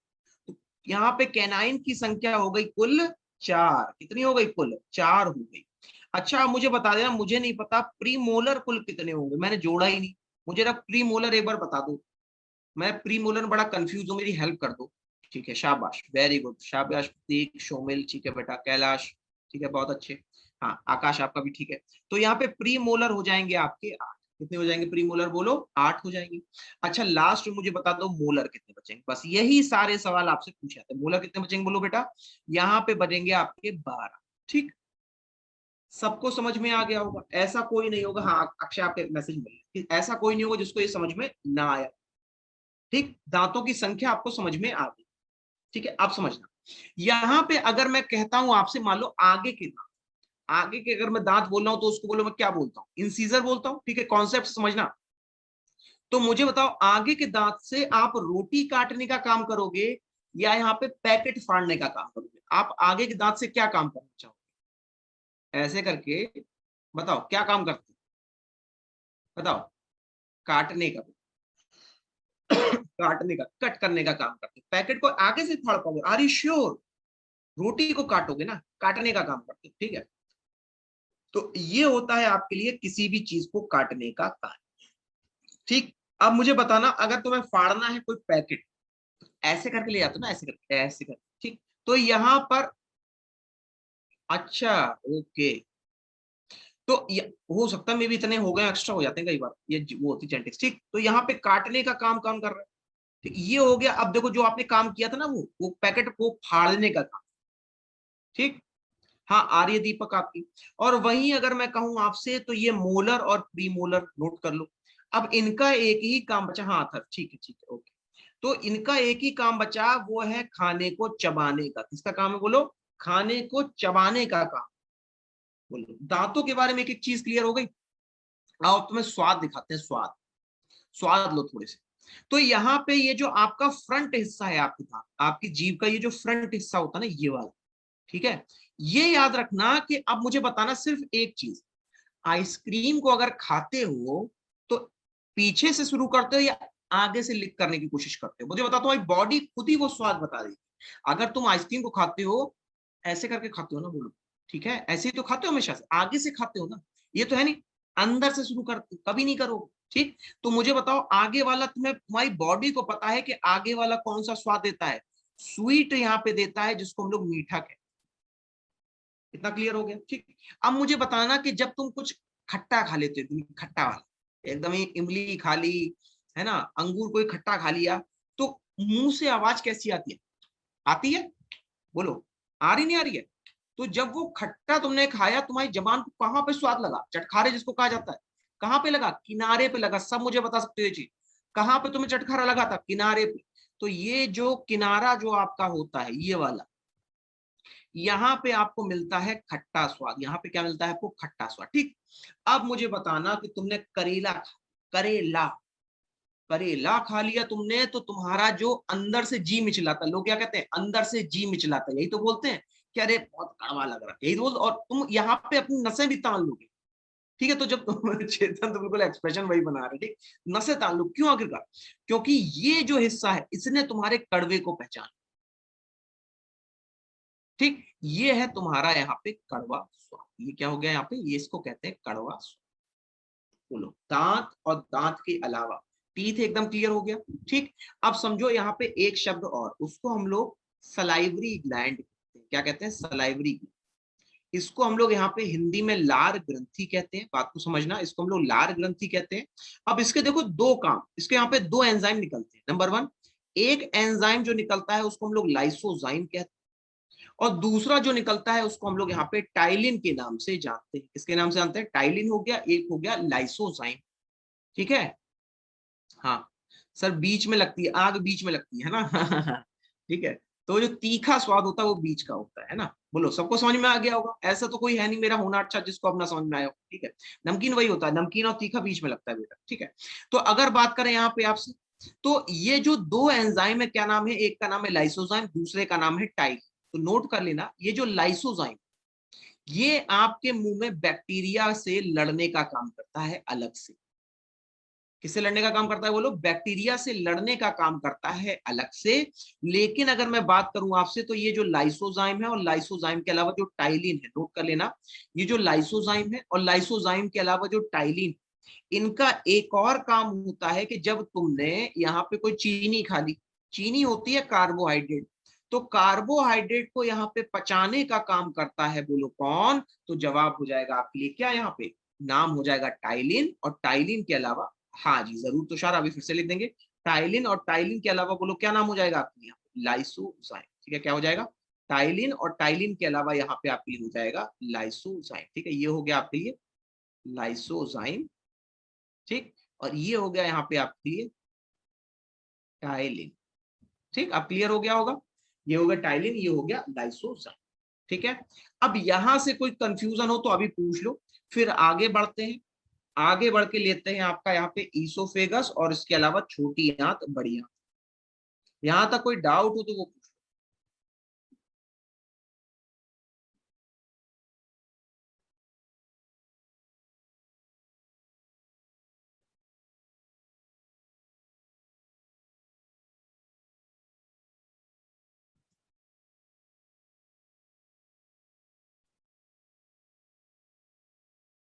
यहाँ पे कैनाइन की संख्या हो गई कुल 4। कितनी हो गई? कुल 4 हो गई। अच्छा मुझे बता देना, मुझे नहीं पता प्रीमोलर कुल कितने होंगे, मैंने जोड़ा ही नहीं। मुझे ना प्रीमोलर एक बार बता दो, मैं प्रीमोलर बड़ा कंफ्यूज हूँ, मेरी हेल्प कर दो। ठीक है, शाबाश, वेरी गुड, शाबाश प्रतीक, शोमिल, ठीक है बेटा, कैलाश, ठीक है, बहुत अच्छे। हाँ आकाश आपका भी ठीक है। तो यहाँ पे प्रीमोलर हो जाएंगे आपके 8। कितने हो जाएंगे प्रीमोलर? बोलो 8 हो जाएंगे। अच्छा लास्ट में मुझे बता दो मोलर कितने बचेंगे, बस यही सारे सवाल आपसे पूछे जाते हैं। मोलर कितने बचेंगे बोलो बेटा? यहाँ पे बचेंगे आपके 12, ठीक। सबको समझ में आ गया होगा? ऐसा कोई नहीं होगा, हाँ अक्षय आपके मैसेज मिले, ऐसा कोई नहीं होगा जिसको ये समझ में ना आया, ठीक। दांतों की संख्या आपको समझ में आ गई, ठीक है। आप समझना, यहां पे अगर मैं कहता हूं आपसे, मान लो आगे के दांत, आगे के अगर मैं दांत बोल रहा हूं तो उसको बोलो मैं क्या बोलता हूं? इंसीजर बोलता हूं, ठीक है, कॉन्सेप्ट समझना। तो मुझे बताओ आगे के दांत से आप रोटी काटने का काम करोगे या यहाँ पे पैकेट फाड़ने का काम करोगे? आप आगे के दांत से क्या काम करना चाहोगे? ऐसे करके बताओ क्या काम करते हो? बताओ। काटने का काटने का, कट करने का काम करते हो। पैकेट को आगे से फाड़ पाओगे? Are you sure? रोटी को काटोगे ना, काटने का काम करते हो, ठीक है। तो ये होता है आपके लिए किसी भी चीज को काटने का काम, ठीक। अब मुझे बताना, अगर तुम्हें फाड़ना है कोई पैकेट, ऐसे करके ले जाते हो ना, ऐसे करके, ऐसे करके, ठीक। तो यहां पर, अच्छा, ओके, तो हो सकता है मे भी इतने हो गए, एक्स्ट्रा हो जाते हैं कई बार, ये वो होती जेनेटिक्स, ठीक। तो यहाँ पे काटने का काम काम कर रहा है, ठीक, ये हो गया। अब देखो जो आपने काम किया था ना, वो पैकेट को फाड़ने का काम, ठीक। हाँ, आर्य दीपक आपकी। और वहीं अगर मैं कहूं आपसे, तो ये मोलर और प्रीमोलर नोट कर लो। अब इनका एक ही काम बचा, हाँ था, ठीक है, ठीक है, ओके। तो इनका एक ही काम बचा, वो है खाने को चबाने का। किसका काम है बोलो? खाने को चबाने का काम। बोलो, दांतों के बारे में एक एक चीज क्लियर हो गई। आओ तुम्हें स्वाद दिखाते हैं, स्वाद। स्वाद लो थोड़े से। तो यहाँ पे ये जो आपका फ्रंट हिस्सा है, आपके दांत, आपकी जीभ का ये जो फ्रंट हिस्सा होता है ना, ये वाला, ठीक है। ये याद रखना कि अब मुझे बताना सिर्फ एक चीज, आइसक्रीम को अगर खाते हो तो पीछे से शुरू करते हो या आगे से लिक करने की कोशिश करते हो? मुझे बताता हूँ, बॉडी खुद ही वो स्वाद बता देगी। अगर तुम आइसक्रीम को खाते हो, ऐसे करके खाते हो ना, बोलो, ठीक है, ऐसे ही तो खाते हो हमेशा से, आगे से खाते हो ना, ये तो है नहीं, अंदर से शुरू करते कभी नहीं करोगे, ठीक। तो मुझे बताओ, आगे वाला, तुम्हें तुम्हारी बॉडी को पता है कि आगे वाला कौन सा स्वाद देता है? स्वीट यहाँ पे देता है, जिसको हम लोग मीठा कहते हैं। इतना क्लियर हो गया, ठीक। अब मुझे बताना कि जब तुम कुछ खट्टा खा लेते हो, खट्टा वाला, एकदम ही इमली खा ली, है ना, अंगूर कोई खट्टा खा लिया, तो मुंह से आवाज कैसी आती है? आती है? बोलो, आ रही नहीं आ रही है? तो जब वो खट्टा तुमने खाया, तुम्हारी जबान को कहां पे स्वाद लगा? चटखारे जिसको कहा जाता है, कहां पे लगा? किनारे पे लगा। सब मुझे बता सकते हो ये चीज, कहां पे तुम्हें चटखारा लगा था? किनारे पे। तो ये जो किनारा जो आपका होता है, ये वाला, यहाँ पे आपको मिलता है खट्टा स्वाद। यहाँ पे क्या मिलता है आपको? खट्टा स्वाद, ठीक। अब मुझे बताना कि तुमने करेला करेला करेला खा लिया तुमने, तो तुम्हारा जो अंदर से जी मिचलाता, लोग क्या कहते हैं? अंदर से जी मिचलाता, यही तो बोलते हैं कि अरे बहुत कड़वा लग रहा है, यही तो बोल। और तुम यहाँ पे अपनी नसें भी तान लोगे, ठीक है। तो जब तुम चेतन तो बिल्कुल एक्सप्रेशन वही बना रहे, ठीक। नसें तान लो, क्यों आखिरकार? क्योंकि ये जो हिस्सा है, इसने तुम्हारे कड़वे को पहचाना, ठीक। ये है तुम्हारा यहाँ पे कड़वा स्वाद। ये क्या हो गया यहाँ पे? ये इसको कहते हैं कड़वा स्वाद। बोलो, दांत और दांत के अलावा टीथ एकदम क्लियर हो गया, ठीक। अब समझो यहाँ पे एक शब्द और, उसको हम लोग सलाइवरी ग्लैंड कहते हैं। क्या कहते हैं? Salivary gland. इसको हम लोग यहाँ पे हिंदी में लार ग्रंथि कहते हैं। बात को समझना, इसको हम लोग लार ग्रंथि कहते हैं। अब इसके देखो दो काम, इसके यहाँ पे दो एंजाइम निकलते हैं। नंबर वन, एक एंजाइम जो निकलता है उसको हम लोग लाइसोजाइम कहते हैं, और दूसरा जो निकलता है उसको हम लोग यहाँ पे टाइलिन के नाम से जानते हैं। किसके नाम से जानते हैं? टाइलिन हो गया, एक हो गया लाइसोजाइम, ठीक है। हाँ सर, बीच में लगती है आग, बीच में लगती है ना ठीक है। तो जो तीखा स्वाद होता है वो बीच का होता है ना। बोलो, सबको समझ में आ गया होगा? ऐसा तो कोई है नहीं मेरा होना अच्छा जिसको अपना समझ में आया हो, ठीक है। नमकीन वही होता है, नमकीन और तीखा बीच में लगता है बेटा, ठीक है। तो अगर बात करें यहाँ पे आपसे, तो ये जो दो एंजाइम है, क्या नाम है? एक का नाम है लाइसोजाइम, दूसरे का नाम है टाइल। तो नोट कर लेना, ये जो लाइसोजाइम, ये आपके मुंह में बैक्टीरिया से लड़ने का काम करता है अलग से। किससे लड़ने का काम करता है बोलो? बैक्टीरिया से लड़ने का काम करता है अलग से। लेकिन अगर मैं बात करूं आपसे, तो ये जो लाइसोजाइम है और लाइसोजाइम के अलावा जो टाइलिन है, नोट कर लेना, ये जो लाइसोजाइम है और लाइसोजाइम के अलावा जो टाइलिन, इनका एक और काम होता है कि जब तुमने यहाँ पे कोई चीनी खा ली, चीनी होती है कार्बोहाइड्रेट, तो कार्बोहाइड्रेट को यहाँ पे पचाने का काम करता है, बोलो कौन? तो जवाब हो जाएगा आपके लिए क्या? यहाँ पे नाम हो जाएगा टाइलिन। और टाइलिन के अलावा, हाँ जी जरूर तुषार, अभी फिर से लिख देंगे, टाइलिन और टाइलिन के अलावा बोलो क्या नाम हो जाएगा आपके यहाँ? लाइसोजाइम, ठीक है। क्या हो जाएगा? टाइलिन, और टाइलिन के अलावा यहाँ पे आपके लिए हो जाएगा लाइसोजाइम, ठीक है। ये हो गया आपके लिए लाइसोजाइम, ठीक। और ये हो गया यहाँ पे आपके लिए टाइलिन, ठीक। अब क्लियर हो गया होगा? ये हो गया टाइलिन, ये हो गया लाइसोजाइम, ठीक है। अब यहां से कोई कंफ्यूजन हो तो अभी पूछ लो, फिर आगे बढ़ते हैं। आगे बढ़ के लेते हैं आपका यहाँ पे ईसोफेगस और इसके अलावा छोटी आंत, बड़ी आंत। यहां तक कोई डाउट हो तो वो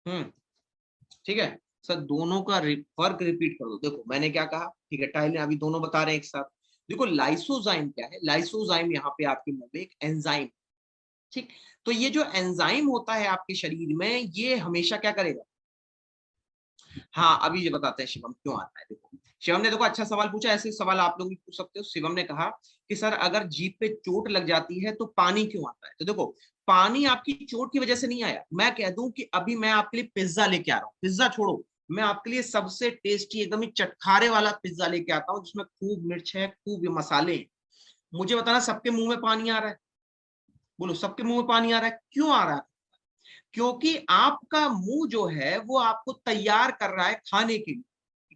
ठीक है सर, दोनों का फर्क रिपीट कर दो। देखो मैंने क्या कहा, ठीक है, टाइलिन अभी दोनों बता रहे हैं एक साथ। देखो लाइसोजाइम क्या है, लाइसोजाइम यहाँ पे आपके मुंह में एक एंजाइम, ठीक। तो ये जो एंजाइम होता है आपके शरीर में, ये हमेशा क्या करेगा, हाँ अभी ये बताते हैं शिवम क्यों आता है। देखो शिवम ने देखो अच्छा सवाल पूछा, ऐसे सवाल आप लोग भी पूछ सकते हो। शिवम ने कहा कि सर अगर जीभ पे चोट लग जाती है तो पानी क्यों आता है। तो देखो पानी आपकी चोट की वजह से नहीं आया। मैं कह दूं कि अभी मैं आपके लिए पिज्जा लेके आ रहा हूँ, पिज्जा छोड़ो, मैं आपके लिए सबसे टेस्टी एकदम ही चटखारे वाला पिज्जा लेके आता हूँ जिसमें खूब मिर्च है, खूब मसाले हैं। मुझे बताना सबके मुंह में पानी आ रहा है, बोलो सबके मुंह में पानी आ रहा है, क्यों आ रहा है। क्योंकि आपका मुंह जो है वो आपको तैयार कर रहा है खाने के लिए,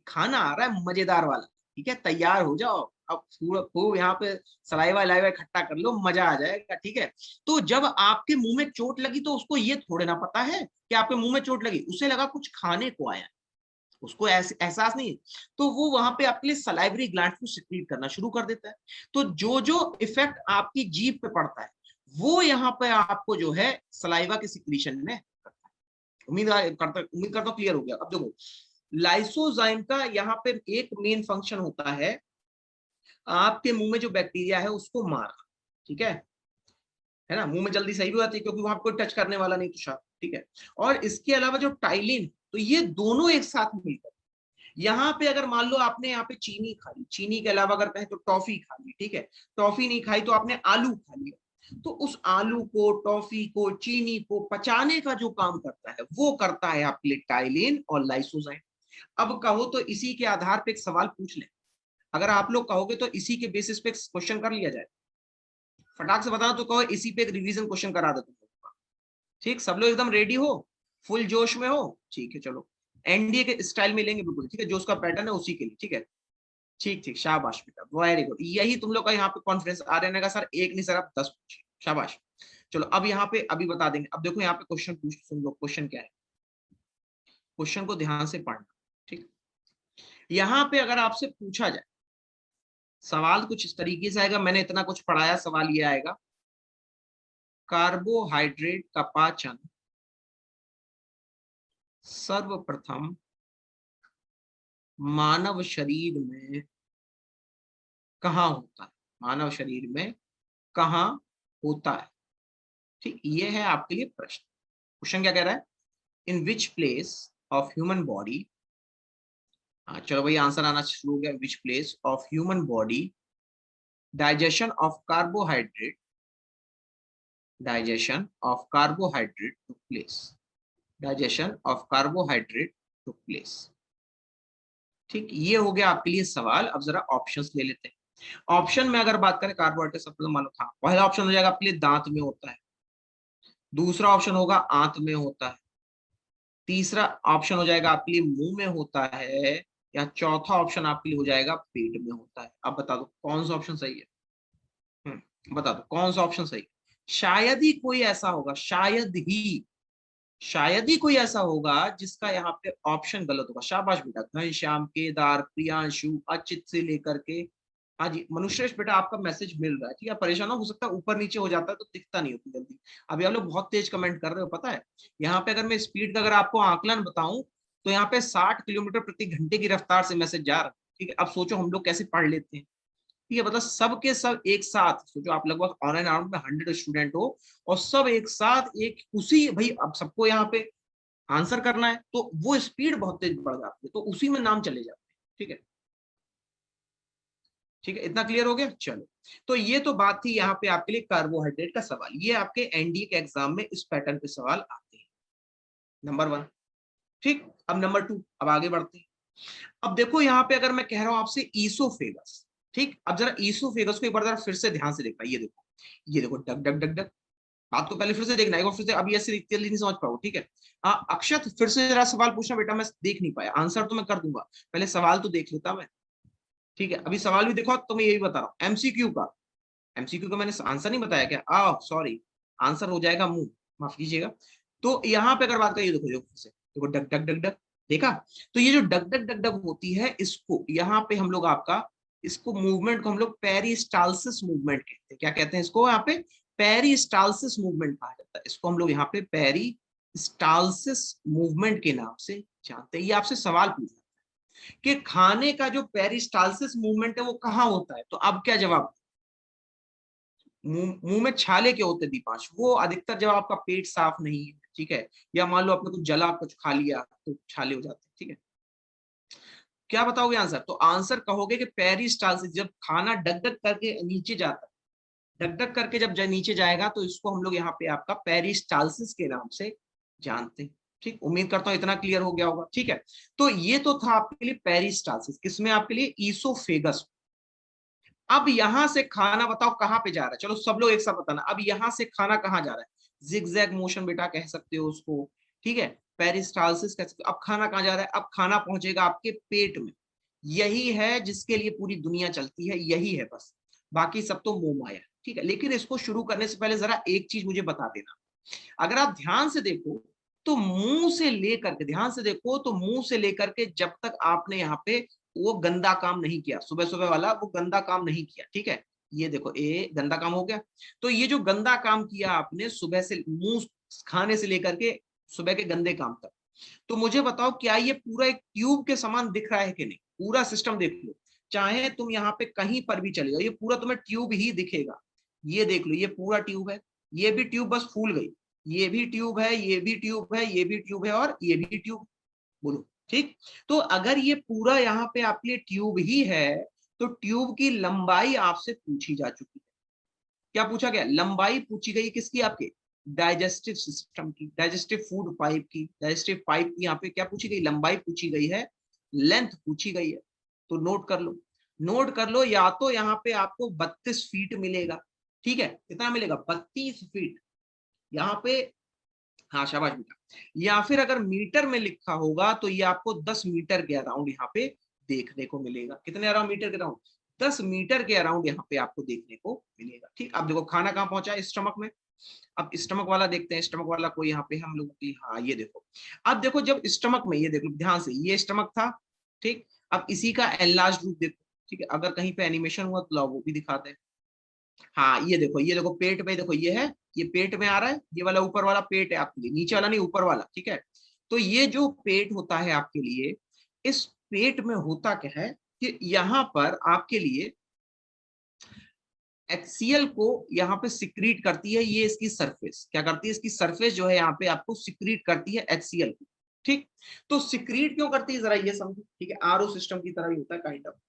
खाना आ रहा है मजेदार वाला, ठीक है, तैयार हो जाओ अब, खूब यहाँ पे सलाइवा लाइवा इकट्ठा कर लो, मजा आ जाएगा, ठीक है। तो जब आपके मुंह में चोट लगी तो उसको ये थोड़े ना पता है कि आपके मुंह में चोट लगी, उसे लगा कुछ खाने को आया, उसको एहसास नहीं है। तो वो वहां पे आपके लिए सलाइवरी ग्लैंड को सिक्रीट करना शुरू कर देता है। तो जो जो इफेक्ट आपकी जीभ पे पड़ता है वो यहाँ पे आपको जो है सलाइवा के सिक्रीशन में करता है। उम्मीद करता हूँ क्लियर हो गया। अब देखो लाइसोजाइम का यहाँ पे एक मेन फंक्शन होता है आपके मुंह में जो बैक्टीरिया है उसको मारना, ठीक है ना, मुंह में जल्दी सही भी हो जाती है क्योंकि वहां कोई टच करने वाला नहीं तुषार, ठीक है। और इसके अलावा जो टाइलिन, तो ये दोनों एक साथ मिलकर यहाँ पे अगर मान लो आपने यहाँ पे चीनी खा ली, चीनी के अलावा अगर कहें तो टॉफी खा ली, ठीक है, टॉफी नहीं खाई तो आपने आलू खा लिया, तो उस आलू को, टॉफी को, चीनी को पचाने का जो काम करता है वो करता है आपके लिए टाइलिन और लाइसोजाइम। अब कहो तो इसी के आधार पे एक सवाल पूछ ले, अगर आप लोग कहोगे तो इसी के बेसिस पे क्वेश्चन कर लिया जाए, फटाक से बताओ तो कहो इसी पे एक रिवीजन क्वेश्चन करा दो तुम लोग का। ठीक, सब लोग एकदम रेडी हो, फुल जोश में हो, ठीक है चलो एनडीए के स्टाइल में लेंगे बिल्कुल, ठीक है, जो उसका पैटर्न है उसी के लिए, ठीक है। ठीक ठीक, शाबाश बेटा, वेरी गुड, यही तुम लोग का यहाँ पे कॉन्फिडेंस आ रहने का, सर एक नहीं सर आप 10 पूछिए, शाबाश। चलो अब यहाँ पे अभी बता देंगे। अब देखो यहाँ पे क्वेश्चन पूछ सुन लो, क्वेश्चन क्या है, क्वेश्चन को ध्यान से पढ़ना, ठीक। यहाँ पे अगर आपसे पूछा जाए, सवाल कुछ इस तरीके से आएगा, मैंने इतना कुछ पढ़ाया, सवाल ये आएगा, कार्बोहाइड्रेट का पाचन सर्वप्रथम मानव शरीर में कहाँ होता है, मानव शरीर में कहाँ होता है, ठीक, ये है आपके लिए प्रश्न। क्वेश्चन क्या कह रहा है, in which place of human body, चलो भाई आंसर आना शुरू हो गया, which place of human body digestion of carbohydrate, digestion of carbohydrate to place, digestion of carbohydrate to place, ठीक, ये हो गया आपके लिए सवाल। अब जरा ऑप्शंस ले लेते हैं। ऑप्शन में अगर बात करें कार्बोहाइड्रेट सबसे मानो था, पहला ऑप्शन हो जाएगा आपके लिए दांत में होता है, दूसरा ऑप्शन होगा आंत में होता है, तीसरा ऑप्शन हो जाएगा आपके लिए मुंह में होता है, या चौथा ऑप्शन आपके लिए हो जाएगा पेट में होता है। अब बता दो कौन सा ऑप्शन सही है, बता दो कौन सा ऑप्शन सही है। शायद ही कोई ऐसा होगा, शायद ही कोई ऐसा होगा जिसका यहाँ पे ऑप्शन गलत होगा। शाबाश बेटा, घनश्याम, केदार, प्रियांशु, अचित से लेकर के, हाँ जी मनुष्येश बेटा आपका मैसेज मिल रहा है, ठीक है, परेशान हो सकता है ऊपर नीचे हो जाता है तो दिखता नहीं होती जल्दी। अभी आप लोग बहुत तेज कमेंट कर रहे हो, पता है यहाँ पे अगर मैं स्पीड का अगर आपको आकलन बताऊं तो यहाँ पे 60 किलोमीटर प्रति घंटे की रफ्तार से मैसेज जा रहा है, ठीक है। अब सोचो हम लोग कैसे पढ़ लेते हैं, ठीक है, मतलब सबके सब एक साथ सोचो, आप लगभग ऑनलाइन राउंड में 100 स्टूडेंट हो और सब एक साथ एक उसी, भाई अब सबको यहाँ पे आंसर करना है तो वो स्पीड बहुत तेज बढ़ जाती है, तो उसी में नाम चले जाते हैं, ठीक है, ठीक है, इतना क्लियर हो गया। चलो तो ये तो बात थी यहाँ पे आपके लिए कार्बोहाइड्रेट का सवाल, ये आपके एनडीए के एग्जाम में इस पैटर्न पे सवाल आते हैं, नंबर 1, ठीक। अब नंबर 2, अब आगे बढ़ते हैं। अब देखो यहाँ पे अगर मैं कह रहा हूं आपसे ईसोफेगस, ठीक, अब जरा ईसोफेगस को एक बार जरा फिर से ध्यान से देखना, ये देखो डग डग डग डग, बात को पहले फिर से देखना, एक बार फिर से, अभी ऐसे जल्दी नहीं समझ पाओ, ठीक है। अक्षत फिर से जरा सवाल पूछना बेटा, मैं देख नहीं पाया, आंसर तो मैं कर दूंगा, पहले सवाल तो देख लेता मैं, ठीक है। अभी सवाल भी देखो तो मैं यही बता रहा हूँ, एमसीक्यू का, एमसीक्यू का मैंने आंसर नहीं बताया क्या, सॉरी, आंसर हो जाएगा मुंह, माफ कीजिएगा। तो यहाँ पे अगर बात करिए, देखो देखो फिर से देखो डग डग डग डग, देखा, तो ये जो डग डग डग डग होती है, इसको यहाँ पे हम लोग आपका, इसको मूवमेंट को हम लोग पेरिस्टालसिस मूवमेंट कहते हैं, क्या कहते हैं इसको यहाँ पे, पेरिस्टालसिस मूवमेंट कहा जाता है इसको हम लोग यहाँ पे, पेरिस्टालसिस मूवमेंट के नाम से जानते हैं। ये आपसे सवाल पूछा कि खाने का जो पेरिस्टालसिस मूवमेंट है वो कहाँ होता है, तो अब क्या जवाब? मुंह में छाले क्या होते हैं दीपांश? वो अधिकतर जब आपका पेट साफ नहीं है, ठीक है, या मान लो आपने कुछ जला कुछ खा लिया तो छाले हो जाते हैं, ठीक है। क्या बताओगे आंसर? तो आंसर कहोगे कि पेरिस्टालसिस, जब खाना डग डग करके नीचे जाता है, डग डग करके जब नीचे जाएगा तो इसको हम लोग यहाँ पे आपका पेरिस्टालसिस के नाम से जानते हैं। ठीक, उम्मीद करता हूं इतना क्लियर हो गया होगा। ठीक है, तो ये तो था आपके लिए पेरिस्टालसिस, किसमें? आपके लिए ईसोफेगस। अब यहां से खाना बताओ कहां पे जा रहा है, चलो सब लोग एक साथ बताना, अब यहां से खाना कहां जा रहा है? जिगजैग मोशन बेटा कह सकते हो उसको, ठीक है, पेरिस्टालसिस कह सकते हो। अब खाना कहां जा रहा है? अब खाना पहुंचेगा आपके पेट में। यही है जिसके लिए पूरी दुनिया चलती है, यही है बस, बाकी सब तो मोह माया है। ठीक है, लेकिन इसको शुरू करने से पहले जरा एक चीज मुझे बता देना, अगर आप ध्यान से देखो तो मुंह से लेकर के, ध्यान से देखो तो मुंह से लेकर के जब तक आपने यहाँ पे वो गंदा काम नहीं किया, सुबह सुबह वाला वो गंदा काम नहीं किया, ठीक है, ये देखो ये गंदा काम हो गया। तो ये जो गंदा काम किया आपने सुबह से, मुंह खाने से लेकर के सुबह के गंदे काम तक, तो मुझे बताओ क्या ये पूरा एक ट्यूब के समान दिख रहा है कि नहीं? पूरा सिस्टम देख लो, चाहे तुम यहाँ पे कहीं पर भी चले जाओ, ये पूरा तुम्हें ट्यूब ही दिखेगा। ये देख लो, ये पूरा ट्यूब है, ये भी ट्यूब बस फूल गई, ये भी ट्यूब है, ये भी ट्यूब है, ये भी ट्यूब है, और ये भी ट्यूब। बोलो ठीक। तो अगर ये पूरा यहाँ पे आपके लिए ट्यूब ही है, तो ट्यूब की लंबाई आपसे पूछी जा चुकी है। क्या पूछा गया? लंबाई पूछी गई किसकी? आपके डाइजेस्टिव सिस्टम की, डाइजेस्टिव फूड पाइप की, डाइजेस्टिव पाइप की यहाँ पे क्या पूछी गई? लंबाई पूछी गई है, लेंथ पूछी गई है। तो नोट कर लो, नोट कर लो, या तो यहाँ पे आपको 32 फीट मिलेगा, ठीक है, कितना मिलेगा? 32 फीट यहाँ पे, हाँ शाबाश बेटा, या फिर अगर मीटर में लिखा होगा तो ये आपको 10 मीटर के अराउंड यहाँ पे देखने को मिलेगा। कितने अराउंड? मीटर के अराउंड 10 मीटर के अराउंड यहाँ पे आपको देखने को मिलेगा। ठीक, अब देखो खाना कहाँ पहुंचा है? स्टमक में। अब स्टमक वाला देखते हैं, स्टमक वाला कोई यहाँ पे हम लोग की, हाँ ये देखो, अब देखो जब स्टमक में, ये देखो ध्यान से, ये स्टमक था, ठीक, अब इसी का एनलार्ज रूप देखो, ठीक है, अगर कहीं पे एनिमेशन हुआ तो वो भी दिखाते हैं। हाँ ये देखो पेट में, देखो ये है, ये पेट में आ रहा है, ये वाला ऊपर वाला पेट है आपके लिए, नीचे वाला नहीं ऊपर वाला, ठीक है। तो ये जो पेट होता है आपके लिए, इस पेट में होता क्या है कि यहाँ पर आपके लिए HCl को यहाँ पे सिक्रीट करती है, ये इसकी सरफेस क्या करती है? इसकी सरफेस जो है यहाँ पे आपको सिक्रीट करती है HCl को। ठीक, तो सिक्रीट क्यों करती है जरा ये समझो, ठीक है, आरओ सिस्टम की तरह ही होता है काइंड ऑफ।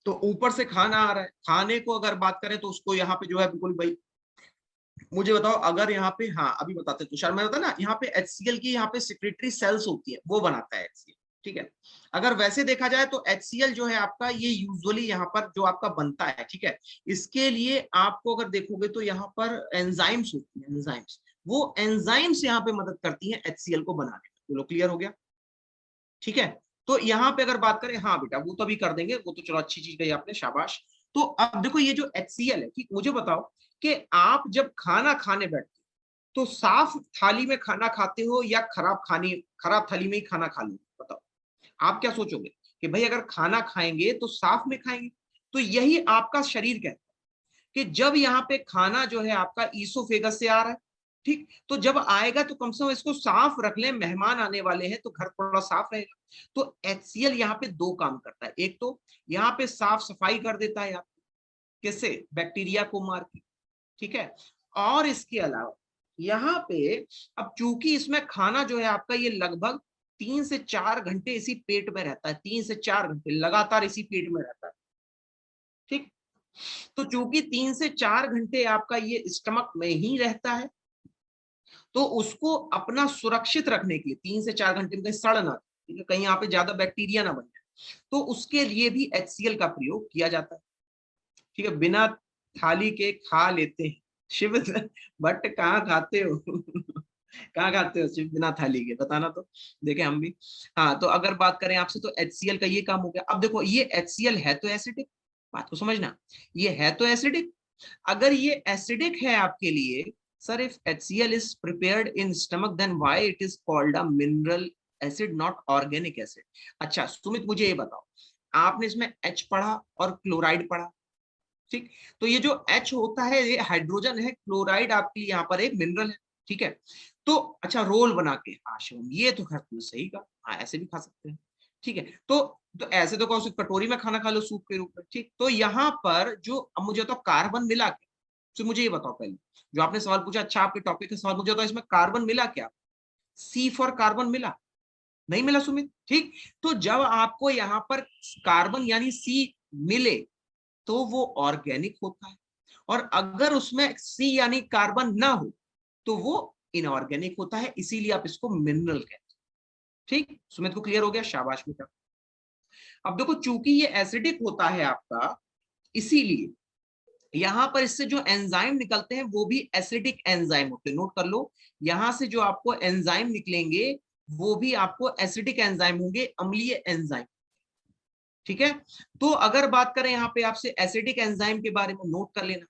तो ऊपर से खाना आ रहा है, खाने को अगर बात करें तो उसको यहाँ पे जो है बिल्कुल भाई, मुझे बताओ अगर यहाँ पे, हाँ अभी बताते हैं तुषार, मैं बता ना, यहाँ पे HCl की यहाँ पे सिक्रेटरी सेल्स होती है, वो बनाता है HCl, ठीक है। अगर वैसे देखा जाए तो HCl जो है आपका, ये यूजुअली यहाँ पर जो आपका बनता है, ठीक है, इसके लिए आपको अगर देखोगे तो यहाँ पर एंजाइम्स होती है, एंजाइम्स, वो एंजाइम्स यहाँ पे मदद करती है HCl को बनाने में। बोलो क्लियर हो गया? ठीक है, तो यहाँ पे अगर बात करें, हाँ बेटा वो तो अभी कर देंगे, वो तो चलो अच्छी चीज गई आपने, शाबाश। तो अब देखो ये जो HCl है, ठीक, मुझे बताओ कि आप जब खाना खाने बैठते तो साफ थाली में खाना खाते हो या खराब थाली में ही खाना खा लो? बताओ आप क्या सोचोगे कि भाई अगर खाना खाएंगे तो साफ में खाएंगे? तो यही आपका शरीर कहता है कि जब यहाँ पे खाना जो है आपका ईसोफेगस से आ रहा है, ठीक, तो जब आएगा तो कम से कम इसको साफ रख ले, मेहमान आने वाले हैं तो घर थोड़ा साफ रहेगा। तो HCl यहाँ पे दो काम करता है, एक तो यहाँ पे साफ सफाई कर देता है आप, कैसे? बैक्टीरिया को मार के, ठीक है, और इसके अलावा यहाँ पे, अब चूंकि इसमें खाना जो है आपका ये लगभग 3 से 4 घंटे इसी पेट में रहता है, 3 से 4 घंटे लगातार इसी पेट में रहता है, ठीक। तो चूंकि 3 से 4 घंटे आपका ये स्टमक में ही रहता है, तो उसको अपना सुरक्षित रखने के लिए 3 से 4 घंटे में कहीं सड़ ना, ठीक है, कहीं यहाँ पे ज्यादा बैक्टीरिया ना बन जाए, तो उसके लिए भी HCl का प्रयोग किया जाता है। ठीक है, बिना थाली के खा लेते हैं शिव, बट कहाँ खाते हो? कहाँ खाते हो शिव बिना थाली के? बताना तो देखे हम भी। हाँ, तो अगर बात करें आपसे तो HCl का ये काम हो गया। अब देखो ये HCl है तो एसिडिक, बात को समझना, ये है तो एसिडिक। अगर ये एसिडिक है आपके लिए, sir if HCl is prepared in stomach then why it is called a mineral acid not organic acid? अच्छा सुमित मुझे ये बताओ, आपने इसमें H पढ़ा और क्लोराइड पढ़ा, ठीक, तो ये जो H होता है ये हाइड्रोजन है, क्लोराइड आपके लिए यहाँ पर एक मिनरल है। ठीक है। तो अच्छा रोल बना के, हाँ शिवम ये तो खैर तुमने सही कहा, हाँ ऐसे भी खा सकते हैं, ठीक है। तो ऐसे तो कहो कटोरी में खाना खा लो सूप के रूप में, ठीक। तो यहाँ पर जो अब मुझे तो कार्बन मिला क्या, तो मुझे ये बताओ पहले, जो आपने सवाल पूछा, अच्छा आपके टॉपिक का सवाल, मुझे बताओ इसमें कार्बन मिला क्या, सी फॉर कार्बन मिला, नहीं मिला सुमित, ठीक। तो जब आपको यहाँ पर कार्बन यानी सी मिले तो वो ऑर्गेनिक होता है, और अगर उसमें सी यानी कार्बन ना हो तो वो इनऑर्गेनिक होता है, इसीलिए आप इसको मिनरल कहते हैं, ठीक। सुमित को क्लियर हो गया, शाबाश बेटा। अब देखो चूंकि ये एसिडिक होता है आपका, इसीलिए यहां पर इससे जो एंजाइम निकलते हैं वो भी एसिडिक एंजाइम होते हैं, नोट कर लो, यहां से जो आपको एंजाइम निकलेंगे वो भी आपको एसिडिक एंजाइम होंगे, अम्लीय एंजाइम, ठीक है। तो अगर बात करें यहाँ पे आपसे एसिडिक एंजाइम के बारे में, नोट कर लेना,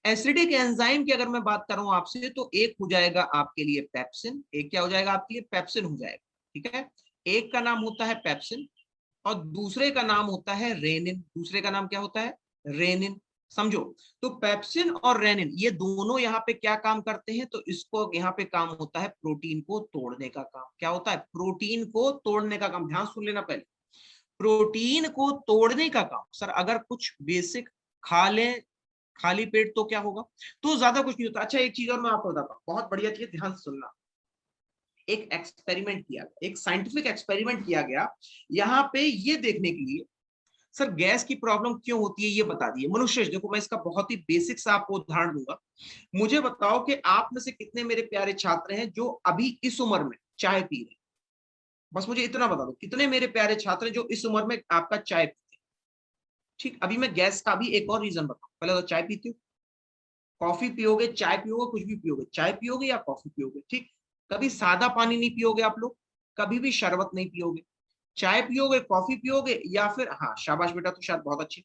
एसिडिक एंजाइम की अगर मैं बात करूं आपसे, तो एक हो जाएगा आपके लिए पेप्सिन, एक क्या हो जाएगा आपके लिए, पेप्सिन हो जाएगा, ठीक है। एक का नाम होता है पेप्सिन और दूसरे का नाम होता है रेनिन, दूसरे का नाम क्या होता है, रेनिन, समझो। तो पेप्सिन और रेनिन ये दोनों यहाँ पे क्या काम करते हैं, तो इसको यहाँ पे काम होता है प्रोटीन को तोड़ने का काम, क्या होता है, प्रोटीन को तोड़ने का काम, ध्यान सुन लेना पहले, प्रोटीन को तोड़ने का काम। सर अगर कुछ बेसिक खा ले खाली पेट तो क्या होगा, तो ज्यादा कुछ नहीं होता। अच्छा एक चीज और मैं आपको बताता हूँ, बहुत बढ़िया चीज, ध्यान से सुनना, एक एक्सपेरिमेंट किया गया, एक साइंटिफिक एक्सपेरिमेंट किया गया यहाँ पे ये देखने के लिए, सर गैस की प्रॉब्लम क्यों होती है ये बता दिए मनुष्य। देखो मैं इसका बहुत ही बेसिक सा आपको उदाहरण दूंगा, मुझे बताओ कि आप में से कितने मेरे प्यारे छात्र हैं जो अभी इस उम्र में चाय पी रहे हैं, बस मुझे इतना बता दो, कितने मेरे प्यारे छात्र हैं जो इस उम्र में आपका चाय पीते हैं, ठीक। अभी मैं गैस का भी एक और रीजन बताऊं, पहले तो चाय पीते हो, कॉफी पियोगे, चाय पियोगे, कुछ भी पियोगे, चाय पियोगे या कॉफी पियोगे, ठीक। कभी सादा पानी नहीं पियोगे आप लोग, कभी भी शरबत नहीं पियोगे, चाय पियोगे, कॉफी पियोगे, या फिर, हाँ शाबाश बेटा, तो शायद बहुत अच्छी,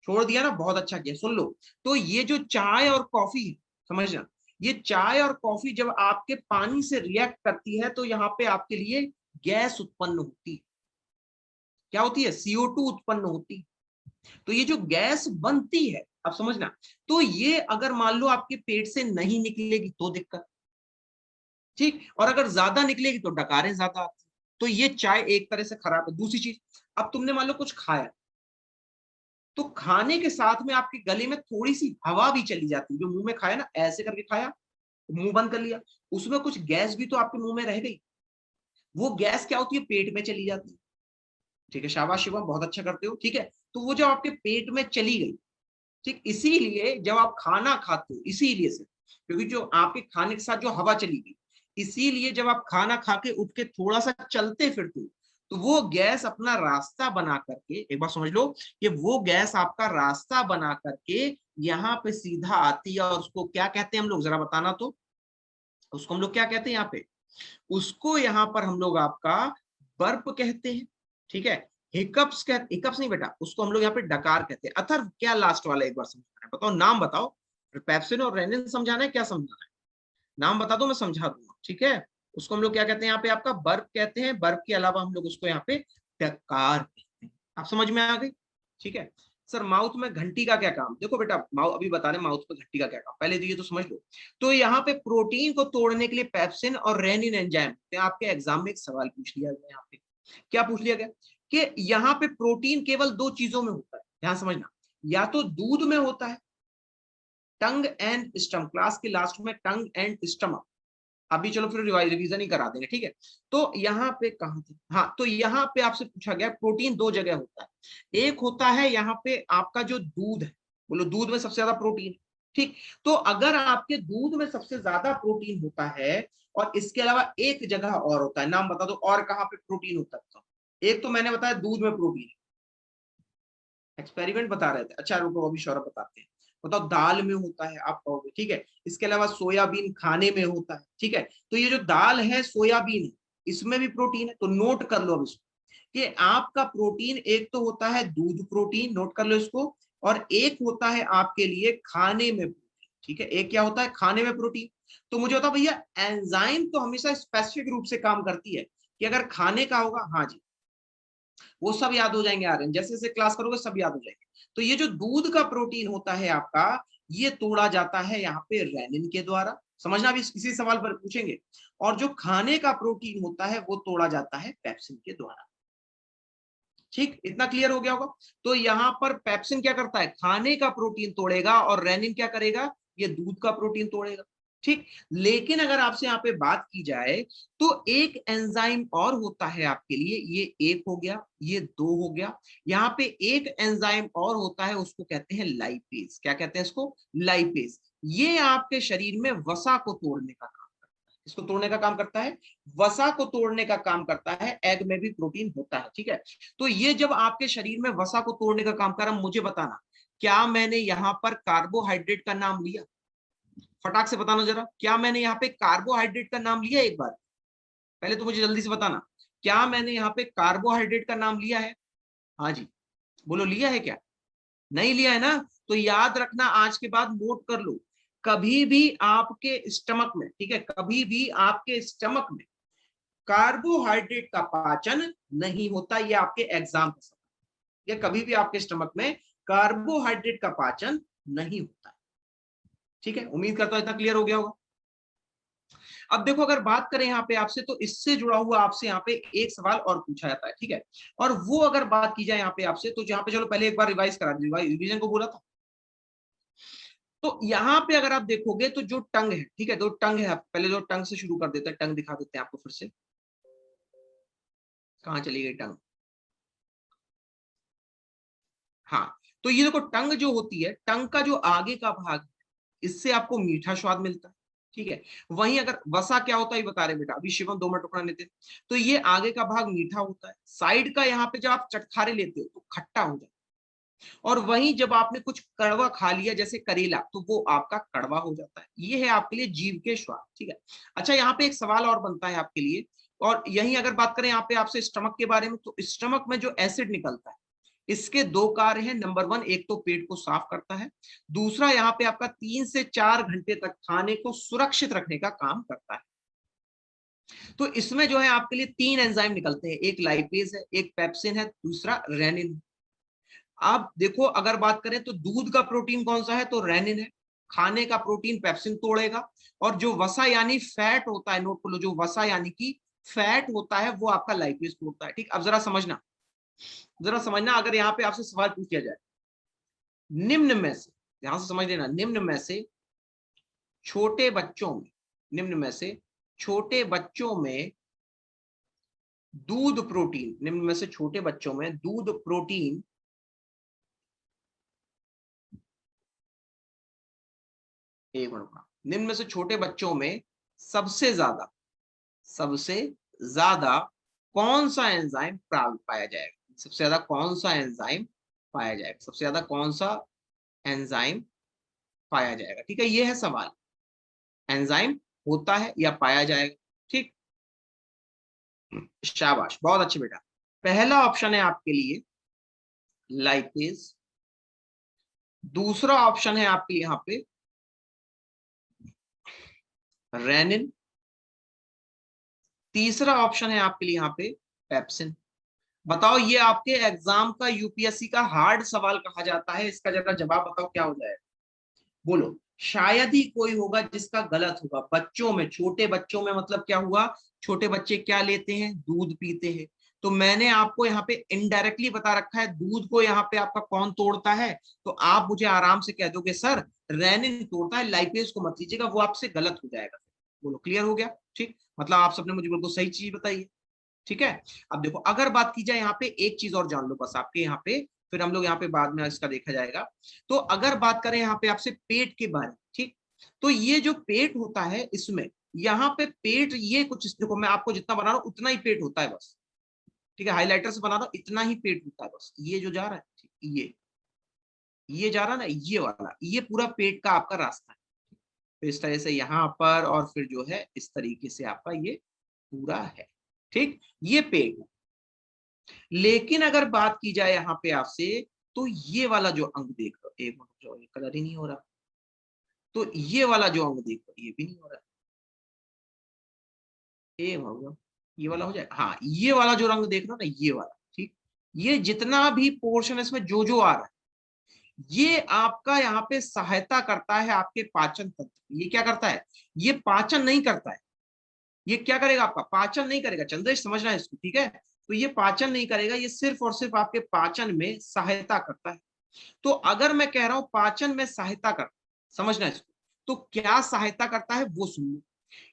छोड़ दिया ना, बहुत अच्छा किया, सुन लो। तो ये जो चाय और कॉफी है, समझना, ये चाय और कॉफी जब आपके पानी से रिएक्ट करती है तो यहाँ पे आपके लिए गैस उत्पन्न होती है, क्या होती है, CO2 उत्पन्न होती है। तो ये जो गैस बनती है, अब समझना, तो ये अगर मान लो आपके पेट से नहीं निकलेगी तो दिक्कत, ठीक, और अगर ज्यादा निकलेगी तो डकारें ज्यादा आती, तो ये चाय एक तरह से खराब है। दूसरी चीज, अब तुमने मान लो कुछ खाया, तो खाने के साथ में आपके गले में थोड़ी सी हवा भी चली जाती है, जो मुंह में खाया ना, ऐसे करके खाया, मुंह बंद कर लिया, उसमें कुछ गैस भी तो आपके मुंह में रह गई, वो गैस क्या होती है, पेट में चली जाती है, ठीक है, शाबाश शिवम, बहुत अच्छा करते हो, ठीक है। तो वो जब आपके पेट में चली गई, ठीक, इसीलिए जब आप खाना खाते हो, इसीलिए से, क्योंकि जो आपके खाने के साथ जो हवा चली गई, इसीलिए जब आप खाना खा के उठ के थोड़ा सा चलते फिरते हो, तो वो गैस अपना रास्ता बना करके, एक बार समझ लो, कि वो गैस आपका रास्ता बना करके यहाँ पे सीधा आती है, और उसको क्या कहते हैं हम लोग, जरा बताना तो, उसको हम लोग क्या कहते हैं यहाँ पे, उसको यहाँ पर हम लोग आपका बर्प कहते हैं, ठीक है। हिकअप्स कहते, हिकअप्स नहीं बेटा, उसको हम लोग यहाँ पे डकार कहते हैं। अथर्व क्या लास्ट वाला एक बार समझाना है, बताओ नाम बताओ, पेप्सिन और रेनिन समझाना है, क्या समझाना है, नाम बता दो मैं समझा दूंगा, ठीक है। उसको हम लोग क्या कहते हैं यहाँ पे, आपका बर्प कहते हैं, बर्प के अलावा हम लोग उसको यहाँ पे डकार कहते हैं। आप समझ में आ गई, ठीक है। सर माउथ में घंटी का क्या काम, देखो बेटा माउथ अभी बता रहे माउथ में घंटी का क्या काम, पहले तो ये तो समझ लो। तो यहाँ पे प्रोटीन को तोड़ने के लिए पेप्सिन और रेनिन एंजाइम, आपके एग्जाम में एक सवाल पूछ लिया गया यहाँ पे, क्या पूछ लिया गया, कि यहाँ पे प्रोटीन केवल दो चीजों में होता है, ध्यान समझना, या तो दूध में होता है, टंग एंड स्टमक, क्लास के लास्ट में टंग एंड स्टमक, अभी चलो फिर रिवीजन ही करा देंगे, ठीक है। तो यहाँ पे कहा थे, हाँ, तो यहाँ पे आपसे पूछा गया प्रोटीन दो जगह होता है, एक होता है यहाँ पे आपका जो दूध है, बोलो दूध में सबसे ज्यादा प्रोटीन, ठीक। तो अगर आपके दूध में सबसे ज्यादा प्रोटीन होता है, और इसके अलावा एक जगह और होता है, नाम बता दो और कहाँ पे प्रोटीन होता है, एक तो मैंने बताया दूध में प्रोटीन, एक्सपेरिमेंट बता रहे थे, अच्छा रुको अभी सौरभ बताते हैं, बताओ दाल में होता है, आप कहोगे, ठीक है। इसके अलावा सोयाबीन खाने में होता है, ठीक है। तो ये जो दाल है सोयाबीन है, इसमें भी प्रोटीन है, तो नोट कर लो अब इसको, कि आपका प्रोटीन एक तो होता है दूध प्रोटीन, नोट कर लो इसको, और एक होता है आपके लिए खाने में प्रोटीन, ठीक है, एक क्या होता है खाने में प्रोटीन। तो मुझे होता भैया एंजाइम तो हमेशा स्पेसिफिक रूप से काम करती है, कि अगर खाने का होगा, हाँ जी, वो सब याद हो जाएंगे आर्यन, जैसे जैसे क्लास करोगे सब याद हो जाएंगे। तो ये जो दूध का प्रोटीन होता है आपका, ये तोड़ा जाता है यहाँ पे रेनिन के द्वारा, समझना भी किसी सवाल पर पूछेंगे। और जो खाने का प्रोटीन होता है वो तोड़ा जाता है पेप्सिन के द्वारा। ठीक, इतना क्लियर हो गया होगा। तो यहां पर पेप्सिन क्या करता है, खाने का प्रोटीन तोड़ेगा, और रेनिन क्या करेगा, ये दूध का प्रोटीन तोड़ेगा। ठीक, लेकिन अगर आपसे यहाँ पे बात की जाए तो एक एंजाइम और होता है आपके लिए, ये एक हो गया, ये दो हो गया। यहाँ पे एक एंजाइम और होता है, उसको कहते हैं लाइपेज। क्या कहते हैं इसको, लाइपेज। ये आपके शरीर में वसा को तोड़ने का काम करता है। इसको तोड़ने का काम करता है, वसा को तोड़ने का काम करता है। एग में भी प्रोटीन होता है, ठीक है। तो ये जब आपके शरीर में वसा को तोड़ने का काम कर रहा, मुझे बताना, क्या मैंने यहां पर कार्बोहाइड्रेट का नाम लिया, फटाक से बताना जरा, क्या मैंने यहाँ पे कार्बोहाइड्रेट का नाम लिया एक बार, पहले तो मुझे जल्दी से बताना, क्या मैंने यहाँ पे कार्बोहाइड्रेट का नाम लिया है? हाँ जी, बोलो, लिया है क्या? नहीं लिया है ना? तो याद रखना, आज के बाद नोट कर लो, कभी भी आपके स्टमक में, ठीक है, कभी भी आपके स्टमक में कार्बोहाइड्रेट का पाचन नहीं होता। ये आपके एग्जाम का सवाल, या कभी भी आपके स्टमक में कार्बोहाइड्रेट का पाचन नहीं होता। ठीक है, उम्मीद करता हूं इतना क्लियर हो गया होगा। अब देखो, अगर बात करें यहाँ पे आपसे, तो इससे जुड़ा हुआ आपसे यहाँ पे एक सवाल और पूछा जाता है, ठीक है। और वो अगर बात की जाए यहाँ पे आपसे, तो यहाँ पे चलो पहले एक बार रिवाइज करा, रिवीजन को बोला था। तो यहाँ पे अगर आप देखोगे तो जो टंग है, ठीक है, जो टंग है, पहले जो टंग से शुरू कर देते हैं, टंग दिखा देते हैं आपको फिर से, कहाँ चली गई टंग? हाँ, तो ये देखो, टंग जो होती है, टंग का जो आगे का भाग, इससे आपको मीठा स्वाद मिलता है, ठीक है। वहीं अगर वसा क्या होता है ये बता रहे बेटा, अभी शिवम 2 मिनट रुकना लेते हैं। तो ये आगे का भाग मीठा होता है, साइड का यहाँ पे जब आप चटखारे लेते हो तो खट्टा हो जाता है, और वहीं जब आपने कुछ कड़वा खा लिया जैसे करेला, तो वो आपका कड़वा हो जाता है। ये है आपके लिए जीभ के स्वाद, ठीक है। अच्छा, यहाँ पे एक सवाल और बनता है आपके लिए, और यही अगर बात करें यहाँ पे आपसे स्टमक के बारे में, तो स्टमक में जो एसिड निकलता है, इसके दो कार्य हैं। नंबर 1, एक तो पेट को साफ करता है, दूसरा यहाँ पे आपका 3 से 4 घंटे तक खाने को सुरक्षित रखने का काम करता है। तो इसमें जो है आपके लिए 3 एंजाइम निकलते हैं, एक लाइपेज है, एक पेप्सिन है, दूसरा रेनिन। आप देखो, अगर बात करें तो दूध का प्रोटीन कौन सा है, तो रेनिन है। खाने का प्रोटीन पेप्सिन तोड़ेगा, और जो वसा यानी फैट होता है, नोट कर लो, जो वसा यानी कि फैट होता है, वो आपका लाइपेज तोड़ता है। ठीक, अब जरा समझना, जरा समझना, अगर यहाँ पे आपसे सवाल पूछ किया जाए, निम्न में से, ध्यान से समझ लेना, निम्न में से छोटे बच्चों में, निम्न में से छोटे बच्चों में दूध प्रोटीन, निम्न में से छोटे बच्चों में दूध प्रोटीन एक मिनट, निम्न में से छोटे बच्चों में सबसे ज्यादा, सबसे ज्यादा कौन सा एंजाइम पाया जाएगा, सबसे ज्यादा कौन सा एंजाइम पाया जाएगा, सबसे ज्यादा कौन सा एंजाइम पाया जाएगा, ठीक है। ये है सवाल, एंजाइम होता है या पाया जाएगा, ठीक। शाबाश, बहुत अच्छे बेटा। पहला ऑप्शन है आपके लिए लाइपेज, दूसरा ऑप्शन है आपके यहाँ पे रेनिन, तीसरा ऑप्शन है आपके लिए यहाँ पे पेप्सिन। बताओ, ये आपके एग्जाम का, यूपीएससी का हार्ड सवाल कहा जाता है, इसका जरा जवाब बताओ क्या हो जाएगा, बोलो। शायद ही कोई होगा जिसका गलत होगा। बच्चों में, छोटे बच्चों में मतलब क्या हुआ, छोटे बच्चे क्या लेते हैं, दूध पीते हैं। तो मैंने आपको यहाँ पे इनडायरेक्टली बता रखा है दूध को यहाँ पे आपका कौन तोड़ता है, तो आप मुझे आराम से कह दोगे सर रेनिन तोड़ता है, लाइपेज को मत लीजिएगा, वो आपसे गलत हो जाएगा। बोलो, क्लियर हो गया? ठीक, मतलब आप सबने मुझे बिल्कुल सही चीज बताई है, ठीक है। अब देखो, अगर बात की जाए यहाँ पे, एक चीज और जान लो बस आपके यहाँ पे, फिर हम लोग यहाँ पे बाद में इसका देखा जाएगा। तो अगर बात करें यहाँ पे आपसे पेट के बारे में, ठीक, तो ये जो पेट होता है, इसमें यहाँ पे पेट, ये कुछ देखो, मैं आपको जितना बना रहा हूँ उतना ही पेट होता है बस, ठीक है, हाईलाइटर से बना रहा हूँ, इतना ही पेट होता है बस। ये जो जा रहा है, ये जा रहा है ना, ये वाला, ये पूरा पेट का आपका रास्ता है। तो इस तरह से यहाँ पर, और फिर जो है इस तरीके से आपका ये पूरा है, ठीक, ये पेट है। लेकिन अगर बात की जाए यहाँ पे आपसे, तो ये वाला जो अंग देख लो, एक मिनट जो कलर ही नहीं हो रहा, तो ये वाला जो अंग देख लो, ये भी नहीं हो रहा, ये वाला हो जाए, हाँ, ये वाला जो रंग देख रहा ना, ये वाला, ठीक, ये जितना भी पोर्शन है इसमें जो जो आ रहा है, ये आपका यहाँ पे सहायता करता है आपके पाचन तंत्र। ये क्या करता है? ये पाचन नहीं करता है। ये क्या करेगा? आपका पाचन नहीं करेगा। चंद्रेश समझना है इसको, ठीक है? तो ये पाचन नहीं करेगा, ये सिर्फ और सिर्फ आपके पाचन में सहायता करता है। तो अगर मैं कह रहा हूं पाचन में सहायता कर, समझना इसको, तो क्या सहायता करता है वो सुन लो।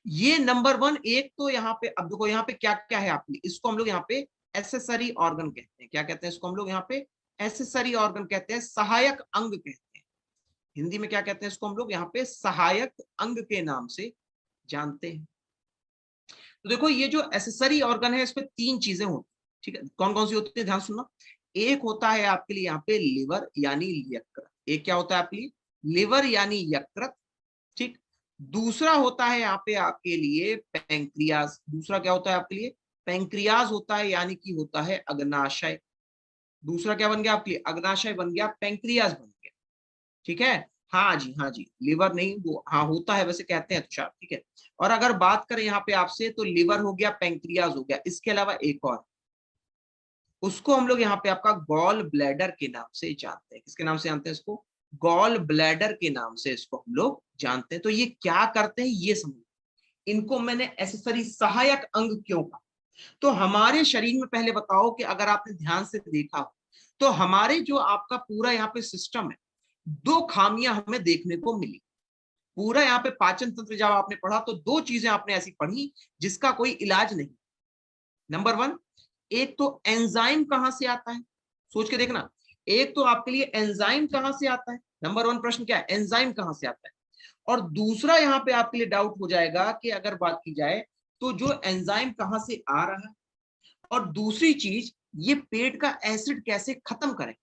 ये नंबर वन। एक तो यहाँ पे, अब देखो यहाँ पे क्या क्या है आपके, इसको हम लोग यहाँ पे एसेसरी ऑर्गन कहते हैं। क्या कहते हैं इसको हम लोग यहाँ पे? एसेसरी ऑर्गन कहते हैं, सहायक अंग कहते हैं। हिंदी में क्या कहते हैं इसको हम लोग यहाँ पे? सहायक अंग के नाम से जानते हैं। तो देखो ये जो एसेसरी ऑर्गन है इसमें तीन चीजें होती है, ठीक है? कौन कौन सी होती है ध्यान सुनना। एक होता है आपके लिए यहाँ पे लिवर यानी यकृत। एक क्या होता है आपके लिए? लिवर यानी यकृत, ठीक। दूसरा होता है यहाँ पे आपके लिए पैंक्रियाज। दूसरा क्या होता है आपके लिए? पैंक्रियाज होता है, यानी कि होता है अग्नाशय। दूसरा क्या बन गया आपके लिए? अग्नाशय बन गया, पैंक्रियाज बन गया, ठीक है? हाँ जी, हाँ जी, लिवर नहीं वो, हाँ होता है वैसे कहते हैं, अच्छा ठीक है। और अगर बात करें यहाँ पे आपसे, तो लिवर हो गया, पैंक्रियाज हो गया, इसके अलावा एक और, उसको हम लोग यहाँ पे आपका गॉल ब्लैडर के नाम से जानते हैं। किसके नाम से जानते हैं इसको? गॉल ब्लैडर के नाम से इसको हम लोग जानते हैं। तो ये क्या करते हैं ये समझो। इनको मैंने एसेसरी सहायक अंग क्यों कहा? तो हमारे शरीर में पहले बताओ कि अगर आपने ध्यान से देखा हो, तो हमारे जो आपका पूरा यहाँ पे सिस्टम है, दो खामियां हमें देखने को मिली। पूरा यहाँ पे पाचन तंत्र जब आपने पढ़ा तो दो चीजें आपने ऐसी पढ़ी जिसका कोई इलाज नहीं। नंबर वन, एक तो एंजाइम कहां से आता है, सोच के देखना। एक तो आपके लिए एंजाइम कहां से आता है, नंबर वन प्रश्न क्या है? एंजाइम कहां से आता है। और दूसरा यहाँ पे आपके लिए डाउट हो जाएगा कि अगर बात की जाए तो जो एंजाइम कहां से आ रहा है, और दूसरी चीज ये पेट का एसिड कैसे खत्म करें,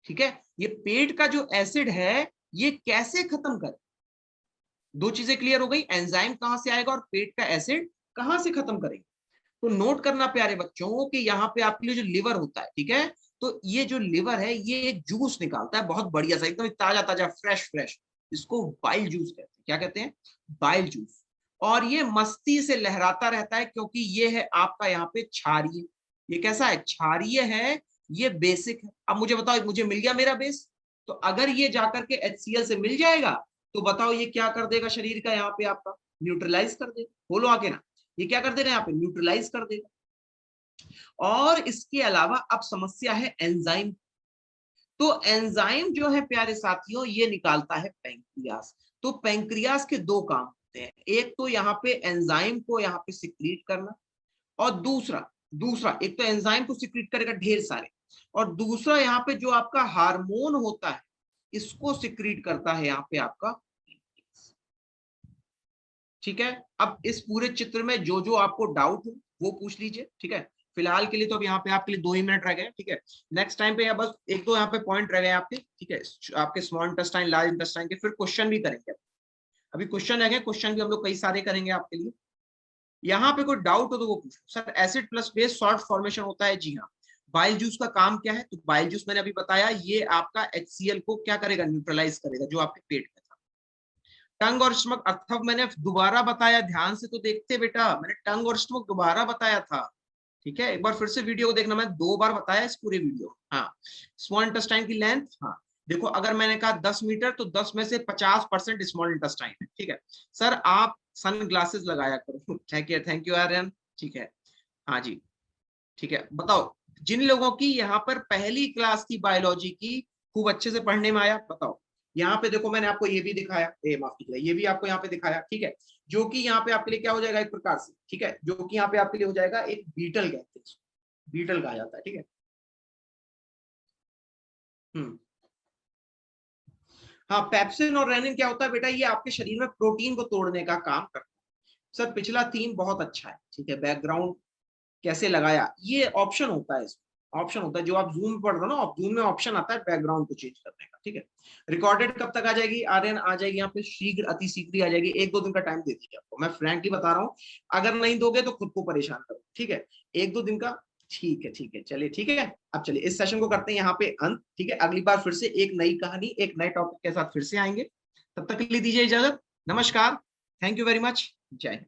ठीक है? ये पेट का जो एसिड है ये कैसे खत्म करें। दो चीजें क्लियर हो गई, एंजाइम कहां से आएगा और पेट का एसिड कहां से खत्म करेंगे। तो नोट करना प्यारे बच्चों कि यहाँ पे आपके लिए जो लिवर होता है, ठीक है, तो ये जो लिवर है ये एक जूस निकालता है बहुत बढ़िया सा, एकदम ताजा ताजा फ्रेश फ्रेश। इसको बाइल जूस कहते हैं। क्या कहते हैं? Bile juice. और ये मस्ती से लहराता रहता है क्योंकि ये है आपका यहाँ पे क्षारीय। ये कैसा है? क्षारीय है, ये बेसिक है। अब मुझे बताओ, मुझे मिल गया मेरा बेस, तो अगर ये जाकर के HCl से मिल जाएगा तो बताओ ये क्या कर देगा शरीर का, यहाँ पे आपका न्यूट्रलाइज कर देगा। बोलो आगे ना, ये क्या कर देगा? यहाँ पे न्यूट्रलाइज कर देगा। और इसके अलावा अब समस्या है एंजाइम। तो एंजाइम जो है प्यारे साथियों ये निकालता है पैंक्रियास। तो पैंक्रियास के दो काम होते हैं, एक तो यहाँ पे एंजाइम को यहाँ पे सिक्रीट करना, और दूसरा दूसरा एक तो एंजाइम को सिक्रीट करेगा ढेर सारे, और दूसरा यहाँ पे जो आपका हार्मोन होता है इसको सिक्रीट करता है यहाँ पे आपका, ठीक है? अब इस पूरे चित्र में जो जो आपको डाउट हो वो पूछ लीजिए, ठीक है? फिलहाल के लिए तो अब यहाँ पे आपके लिए 2 ही मिनट रह गए, ठीक है? नेक्स्ट टाइम पे या बस एक दो यहाँ पे पॉइंट रह गए आपके, ठीक है? आपके स्मॉल इंटेस्टाइन, लार्ज इंटेस्टाइन के, फिर क्वेश्चन भी करेंगे। अभी क्वेश्चन रह गए, क्वेश्चन भी हम लोग कई सारे करेंगे आपके लिए। यहाँ पे कोई डाउट हो तो वो पूछो। Sir acid plus base salt formation होता है, जी हाँ। बाइल जूस का काम क्या है? तो बाइल जूस मैंने अभी बताया, ये आपका HCl को क्या करेगा? न्यूट्रलाइज करेगा, जो आपके पेट में था। टंग और स्टमक अर्थव मैंने दोबारा बताया, ध्यान से तो देखते बेटा, मैंने टंग और स्टमक दोबारा बताया था, ठीक है? एक बार फिर से वीडियो को देखना, मैं 2 बार बताया इस पूरे वीडियो। हाँ, स्मॉल इंटेस्टाइन की लेंथ, हाँ देखो अगर मैंने कहा 10 मीटर तो 10 में से 50% स्मॉल इंटेस्टाइन है, ठीक है? सर आप सन ग्लासेस लगाया करो। थैंक यू आर्यन, ठीक है? हाँ जी, ठीक है। बताओ जिन लोगों की यहाँ पर पहली क्लास थी बायोलॉजी की, खूब अच्छे से पढ़ने में आया, बताओ। यहाँ पे देखो मैंने आपको ये भी दिखाया, माफ कीजिएगा, ये भी आपको यहाँ पे दिखाया, ठीक है? जो कि यहाँ पे आपके लिए क्या हो जाएगा एक प्रकार से, ठीक है? जो कि यहाँ पे आपके लिए हो जाएगा एक बीटल कहते हैं, बीटल कहा जाता है, ठीक है? हम्म, हाँ, पेप्सिन और रेनिन क्या होता है बेटा? ये आपके शरीर में प्रोटीन को तोड़ने का काम करता है। सर पिछला 3 बहुत अच्छा है, ठीक है? बैकग्राउंड कैसे लगाया, ये ऑप्शन होता है, इसमें ऑप्शन होता है, जो आप जूम पढ़ रहे हो ना, आप जूम में ऑप्शन आता है बैकग्राउंड को चेंज करने का, ठीक है? रिकॉर्डेड कब तक आ जाएगी आर्यन? आ जाएगी यहाँ पे शीघ्र, अति शीघ्र ही आ जाएगी। 1-2 दिन का टाइम दे दीजिए आपको, मैं फ्रैंकली बता रहा हूँ। अगर नहीं दोगे तो खुद को परेशान करो, ठीक है? 1-2 दिन का, ठीक है, ठीक है, चलिए ठीक है। अब चलिए इस सेशन को करते हैं यहाँ पे अंत, ठीक है? अगली बार फिर से एक नई कहानी, एक नए टॉपिक के साथ फिर से आएंगे। तब तक के लिए दीजिए इजाजत, नमस्कार, थैंक यू वेरी मच, जय हिंद।